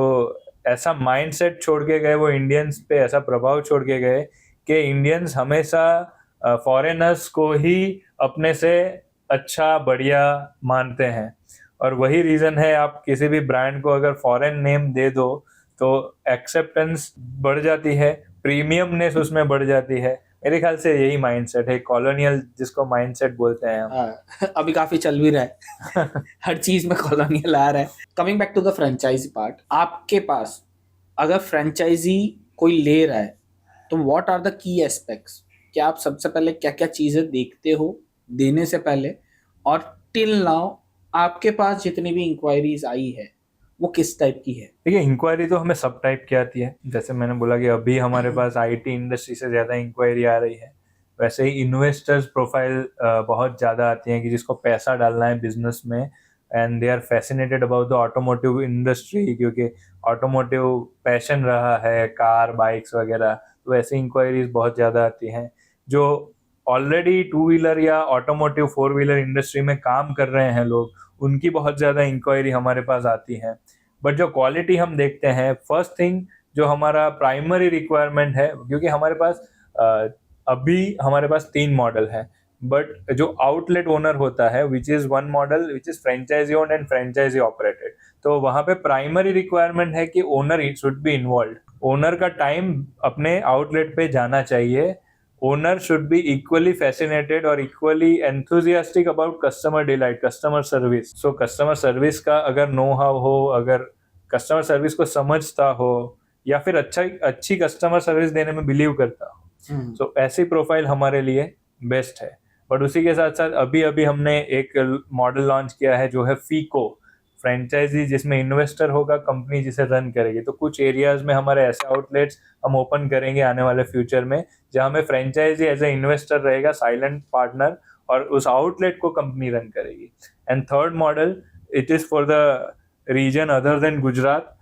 Speaker 1: ऐसा माइंडसेट छोड़ के गए वो इंडियंस पे, ऐसा प्रभाव छोड़ के गए कि इंडियंस हमेशा फॉरेनर्स को ही अपने से अच्छा बढ़िया मानते हैं. और वही रीज़न है, आप किसी भी ब्रांड को अगर फॉरेन नेम दे दो तो एक्सेप्टेंस बढ़ जाती है, प्रीमियमनेस उसमें बढ़ जाती है. मेरे ख्याल से यही माइंडसेट है, कॉलोनियल जिसको माइंडसेट बोलते हैं हम.
Speaker 2: अभी काफी चल भी रहा है. हर चीज में कॉलोनियल आ रहा है. Coming back to the franchise part, आपके पास अगर फ्रेंचाइजी कोई ले रहा है तो what are the key aspects, क्या आप सबसे पहले क्या क्या चीजें देखते हो देने से पहले, और टिल नाउ आपके पास जितनी भी इंक्वायरीज आई है वो किस टाइप की है?
Speaker 1: देखिए, इंक्वायरी तो हमें सब टाइप की आती है. जैसे मैंने बोला कि अभी हमारे पास आईटी इंडस्ट्री से ज़्यादा इंक्वायरी आ रही है, वैसे ही इन्वेस्टर्स प्रोफाइल बहुत ज़्यादा आती हैं कि जिसको पैसा डालना है बिजनेस में, and they are fascinated about the automotive industry, क्योंकि ऑटोमोटिव पैशन रहा है, कार बाइक्स वगैरह. तो ऐसी इंक्वायरीज बहुत ज़्यादा आती हैं. जो ऑलरेडी टू व्हीलर या ऑटोमोटिव फोर व्हीलर इंडस्ट्री में काम कर रहे हैं लोग, उनकी बहुत ज़्यादा इंक्वायरी हमारे पास आती है. बट जो क्वालिटी हम देखते हैं, फर्स्ट थिंग जो हमारा प्राइमरी रिक्वायरमेंट है, क्योंकि हमारे पास अभी हमारे पास 3 मॉडल है, बट जो आउटलेट ओनर होता है which is one model which is franchisee owned and franchisee operated. तो वहाँ पे प्राइमरी रिक्वायरमेंट है कि owner should be involve. Owner का टाइम अपने आउटलेट पे जाना चाहिए. Owner should be equally fascinated और equally enthusiastic about customer delight, customer service. So customer service का अगर नो हाउ हो, अगर कस्टमर सर्विस को समझता हो, या फिर अच्छी कस्टमर सर्विस देने में बिलीव करता हो, सो ऐसी प्रोफाइल हमारे लिए बेस्ट है. बट उसी के साथ साथ अभी हमने एक मॉडल लॉन्च किया है जो है फीको फ्रेंचाइजी, जिसमें इन्वेस्टर होगा, कंपनी जिसे रन करेगी. तो कुछ एरियाज में हमारे ऐसे आउटलेट्स हम ओपन करेंगे आने वाले फ्यूचर में, जहाँ में फ्रेंचाइजी एज ए इन्वेस्टर रहेगा, साइलेंट पार्टनर, और उस आउटलेट को कंपनी रन करेगी. And third model, it is for the region other than Gujarat,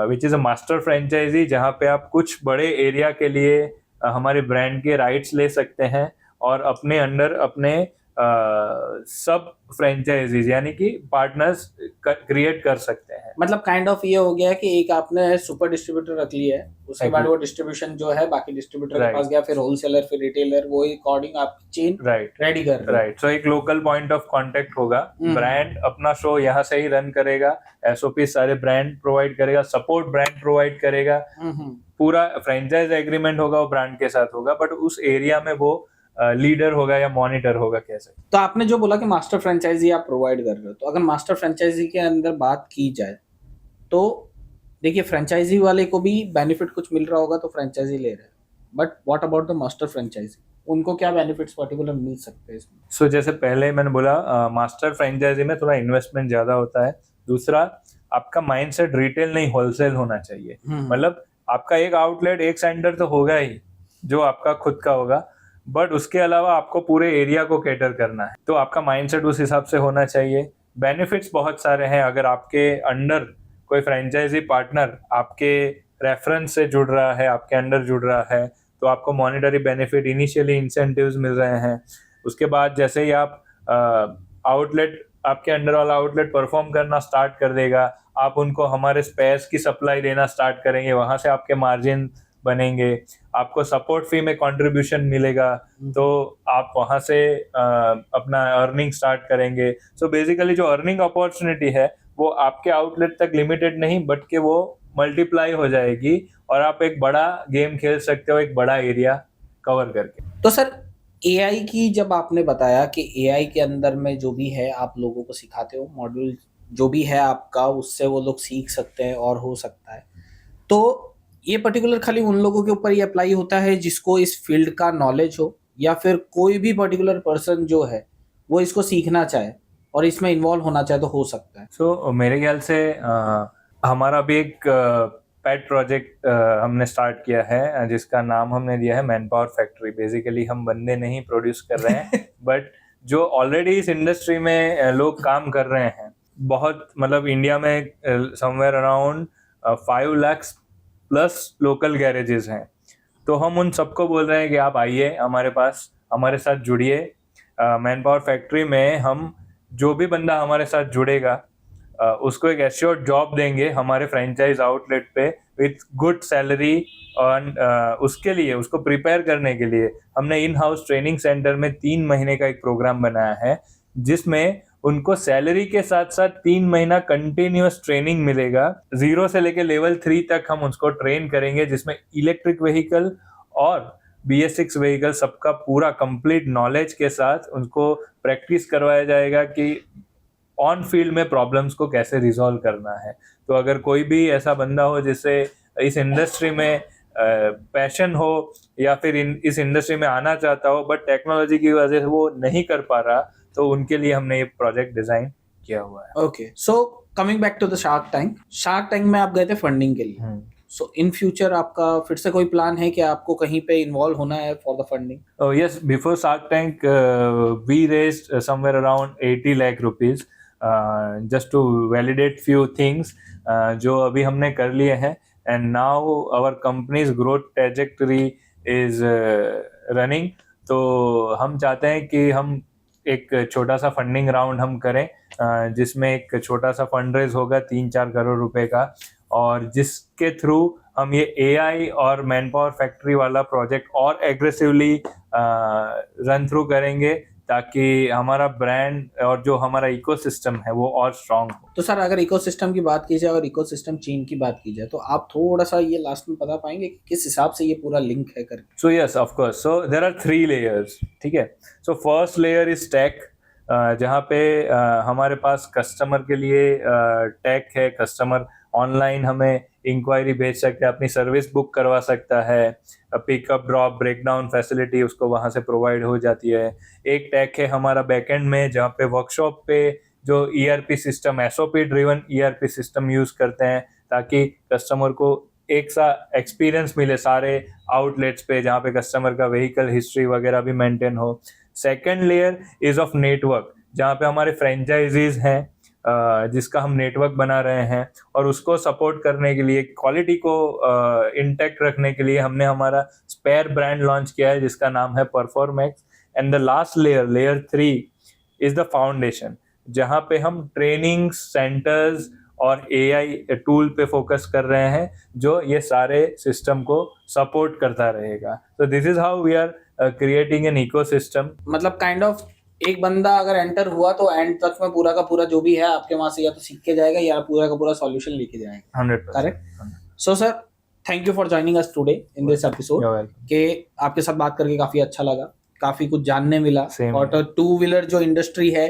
Speaker 1: which is a master franchise, जहाँ पे आप कुछ बड़े एरिया के लिए हमारे ब्रांड के राइट्स ले सकते हैं और अपने अंडर अपने सब फ्रेंचाइजीज यानी कि पार्टनर्स क्रिएट कर सकते हैं.
Speaker 2: मतलब काइंड ऑफ ये हो गया कि एक आपने सुपर डिस्ट्रीब्यूटर रख लिया है, उसके बाद वो डिस्ट्रीब्यूशन जो है बाकी डिस्ट्रीब्यूटर के पास गया, फिर होलसेलर, फिर रिटेलर, वो अकॉर्डिंग आपकी चेन रेडी कर रहे हैं.
Speaker 1: राइट. सो एक लोकल पॉइंट ऑफ कांटेक्ट होगा, ब्रांड अपना शो यहाँ से ही रन करेगा, एसओपी सारे ब्रांड प्रोवाइड करेगा, सपोर्ट ब्रांड प्रोवाइड करेगा, पूरा फ्रेंचाइज एग्रीमेंट होगा वो ब्रांड के साथ होगा, बट उस एरिया में वो लीडर होगा या मॉनिटर होगा कैसे.
Speaker 2: तो आपने जो बोला कि मास्टर फ्रेंचाइजी आप प्रोवाइड कर रहे हो, तो अगर मास्टर फ्रेंचाइजी के अंदर बात की जाए तो देखिए, फ्रेंचाइजी वाले को भी बेनिफिट कुछ मिल रहा होगा तो फ्रेंचाइजी ले रहे हैं, but what about the master franchise? उनको क्या बेनिफिट्स पर्टिकुलर मिल सकते हैं इसमें?
Speaker 1: सो जैसे पहले मैंने बोला मास्टर फ्रेंचाइजी में थोड़ा इन्वेस्टमेंट ज़्यादा होता है। दूसरा, आपका माइंडसेट रिटेल नहीं होलसेल होना चाहिए। मतलब आपका एक आउटलेट, एक सेंटर तो होगा ही जो आपका खुद का होगा, बट उसके अलावा आपको पूरे एरिया को कैटर करना है, तो आपका माइंडसेट उस हिसाब से होना चाहिए। बेनिफिट्स बहुत सारे हैं। अगर आपके अंडर कोई फ्रेंचाइजी पार्टनर आपके रेफरेंस से जुड़ रहा है, आपके अंडर जुड़ रहा है, तो आपको मॉनेटरी बेनिफिट, इनिशियली इंसेंटिव्स मिल रहे हैं। उसके बाद जैसे ही आप आउटलेट, आपके अंडर वाला आउटलेट परफॉर्म करना स्टार्ट कर देगा, आप उनको हमारे स्पेयर्स की सप्लाई देना स्टार्ट करेंगे, वहां से आपके मार्जिन बनेंगे, आपको सपोर्ट फी में कंट्रीब्यूशन मिलेगा, तो आप वहां से अपना अर्निंग स्टार्ट करेंगे। सो बेसिकली जो अर्निंग अपॉर्चुनिटी है वो आपके आउटलेट तक लिमिटेड नहीं, बट के वो मल्टीप्लाई हो जाएगी और आप एक बड़ा गेम खेल सकते हो, एक बड़ा एरिया कवर करके।
Speaker 2: तो सर एआई की जब आपने बताया कि एआई के अंदर में जो भी है आप लोगों को सिखाते हो, मॉड्यूल जो भी है आपका उससे वो लोग सीख सकते हैं और हो सकता है, तो ये पर्टिकुलर खाली उन लोगों के ऊपर ही अप्लाई होता है जिसको इस फील्ड का नॉलेज हो, या फिर कोई भी पर्टिकुलर पर्सन जो है वो इसको सीखना चाहे और इसमें इन्वॉल्व होना चाहे तो हो सकता है?
Speaker 1: सो मेरे ख्याल से हमारा भी एक पेट प्रोजेक्ट हमने स्टार्ट किया है जिसका नाम हमने दिया है मैन पावर फैक्ट्री। बेसिकली हम बंदे नहीं प्रोड्यूस कर रहे हैं बट जो ऑलरेडी इस इंडस्ट्री में लोग काम कर रहे हैं, बहुत मतलब इंडिया में somewhere around 5 lakh plus local garages हैं। तो हम उन सबको बोल रहे हैं कि आप आइए हमारे पास, हमारे साथ जुड़िए। मैन पावर फैक्ट्री में हम जो भी बंदा हमारे साथ जुड़ेगा उसको एक एश्योर्ड जॉब देंगे हमारे फ्रेंचाइज आउटलेट पे विथ गुड सैलरी। और उसके लिए, उसको प्रिपेयर करने के लिए हमने इन हाउस ट्रेनिंग सेंटर में 3 महीने का एक प्रोग्राम बनाया है, जिसमें उनको सैलरी के साथ साथ 3 महीना कंटिन्यूअस ट्रेनिंग मिलेगा। 0 से लेके लेवल 3 तक हम उसको ट्रेन करेंगे, जिसमें इलेक्ट्रिक व्हीकल और BS6 व्हीकल सबका पूरा कंप्लीट नॉलेज के साथ उनको प्रैक्टिस करवाया जाएगा कि ऑन फील्ड में प्रॉब्लम्स को कैसे रिजॉल्व करना है। तो अगर कोई भी ऐसा बंदा हो जिससे इस इंडस्ट्री में पैशन हो या फिर इस इंडस्ट्री में आना चाहता हो बट टेक्नोलॉजी की वजह से वो नहीं कर पा रहा, तो उनके लिए हमने ये प्रोजेक्ट डिजाइन किया हुआ है।
Speaker 2: Okay, so coming back to the Shark Tank में आप गए थे फंडिंग के लिए, सो इन फ्यूचर आपका फिर से कोई प्लान है कि आपको कहीं पे इन्वॉल्व होना है for the funding?
Speaker 1: Oh yes, before Shark Tank, we raised somewhere around 80 lakh rupees just to validate few things जो अभी हमने कर लिए हैं, and now our company's growth trajectory is running। तो हम चाहते हैं कि हम एक छोटा सा फंडिंग राउंड हम करें जिसमें एक छोटा सा फंड रेज होगा 3-4 करोड़ रुपए का, और जिसके थ्रू हम ये AI और मैन पावर फैक्ट्री वाला प्रोजेक्ट और एग्रेसिवली रन थ्रू करेंगे, ताकि हमारा ब्रांड और जो हमारा इकोसिस्टम है वो और स्ट्रांग हो।
Speaker 2: तो सर अगर इकोसिस्टम की बात की जाए और इकोसिस्टम चीन की बात की जाए, तो आप थोड़ा सा ये लास्ट में बता पाएंगे कि किस हिसाब से ये पूरा लिंक है करके?
Speaker 1: So yes, of course. So there are 3 layers, ठीक है। So first layer is tech, जहाँ पे हमारे पास कस्टमर के लिए टेक है। कस्टमर ऑनलाइन हमें इंक्वायरी भेज सकते हैं, अपनी सर्विस बुक करवा सकता है, पिकअप ड्रॉप ब्रेकडाउन फैसिलिटी उसको वहाँ से प्रोवाइड हो जाती है। एक टेक है हमारा बैकएंड में, जहाँ पे वर्कशॉप पे जो ERP system, SOP driven ERP system use करते हैं, ताकि कस्टमर को एक सा एक्सपीरियंस मिले सारे आउटलेट्स पे, जहाँ पे कस्टमर का व्हीकल हिस्ट्री वगैरह भी मेंटेन हो। Second layer is of network, जहाँ पे हमारे फ्रेंचाइजीज हैं जिसका हम नेटवर्क बना रहे हैं, और उसको सपोर्ट करने के लिए, क्वालिटी को इंटैक्ट रखने के लिए हमने हमारा स्पेयर ब्रांड लॉन्च किया है जिसका नाम है Performax. And the last layer, layer 3 is the foundation, जहाँ पे हम ट्रेनिंग सेंटर्स और AI टूल पे फोकस कर रहे हैं, जो ये सारे सिस्टम को सपोर्ट करता रहेगा। तो this is how we are creating an ecosystem.
Speaker 2: मतलब काइंड ऑफ एक बंदा अगर एंटर हुआ तो एंड तक में पूरा का पूरा जो भी है आपके वहां से या तो सीख के जाएगा या पूरा का पूरा सॉल्यूशन लेके जाएगा।
Speaker 1: 100%।
Speaker 2: Correct. So sir thank you for joining us today in this episode. के आपके साथ बात करके काफी अच्छा लगा, काफी कुछ जानने मिला। और 2 व्हीलर जो इंडस्ट्री है,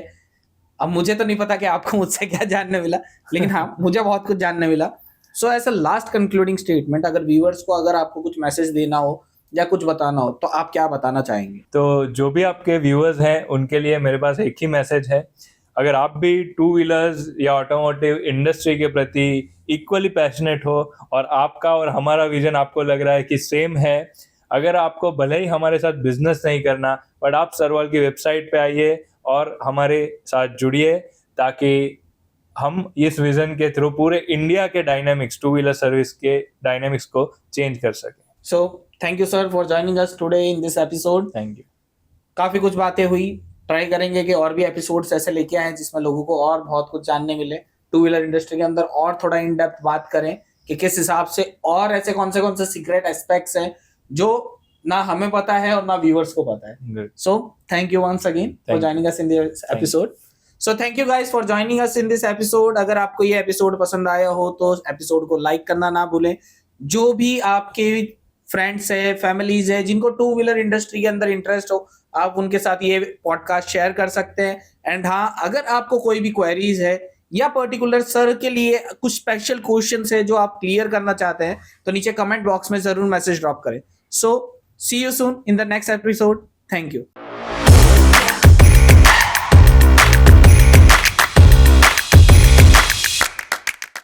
Speaker 2: अब मुझे तो नहीं पता कि आपको मुझसे क्या जानने मिला, लेकिन हाँ मुझे बहुत कुछ जानने मिला। So as a last concluding statement, अगर व्यूअर्स को अगर आपको कुछ मैसेज देना हो या कुछ बताना हो तो आप क्या बताना चाहेंगे?
Speaker 1: तो जो भी आपके व्यूअर्स हैं उनके लिए मेरे पास एक ही मैसेज है, अगर आप भी टू व्हीलर्स या ऑटोमोटिव इंडस्ट्री के प्रति इक्वली पैशनेट हो और आपका और हमारा विजन आपको लग रहा है कि सेम है, अगर आपको भले ही हमारे साथ बिजनेस नहीं करना, बट आप सरवाल की वेबसाइट पे आइए और हमारे साथ जुड़िए, ताकि हम इस विजन के थ्रू पूरे इंडिया के डायनामिक्स, टू व्हीलर सर्विस के डायनामिक्स को चेंज कर सकें।
Speaker 2: सो thank you sir for joining us today in this episode.
Speaker 1: Thank you.
Speaker 2: काफी कुछ बातें हुई, ट्राई करेंगे कि और भी एपिसोड्स ऐसे लेके आए जिसमें लोगों को और बहुत कुछ जानने मिले टू व्हीलर इंडस्ट्री के अंदर, और थोड़ा इन डेप्थ बात करें कि किस हिसाब से और ऐसे कौन से सीक्रेट एस्पेक्ट्स हैं जो ना हमें पता है और ना व्यूअर्स को पता है। So thank you once again for joining us in this episode. So thank you guys for joining us in this episode. अगर आपको ये एपिसोड पसंद आया हो तो एपिसोड को लाइक करना ना भूलें। जो भी आपके फ्रेंड्स है, फैमिलीज है जिनको टू व्हीलर इंडस्ट्री के अंदर इंटरेस्ट हो, आप उनके साथ ये पॉडकास्ट शेयर कर सकते हैं। एंड हाँ, अगर आपको कोई भी क्वेरीज है या पर्टिकुलर सर के लिए कुछ स्पेशल क्वेश्चंस है जो आप क्लियर करना चाहते हैं, तो नीचे कमेंट बॉक्स में जरूर मैसेज ड्रॉप करें। So see you soon in the next episode. Thank you.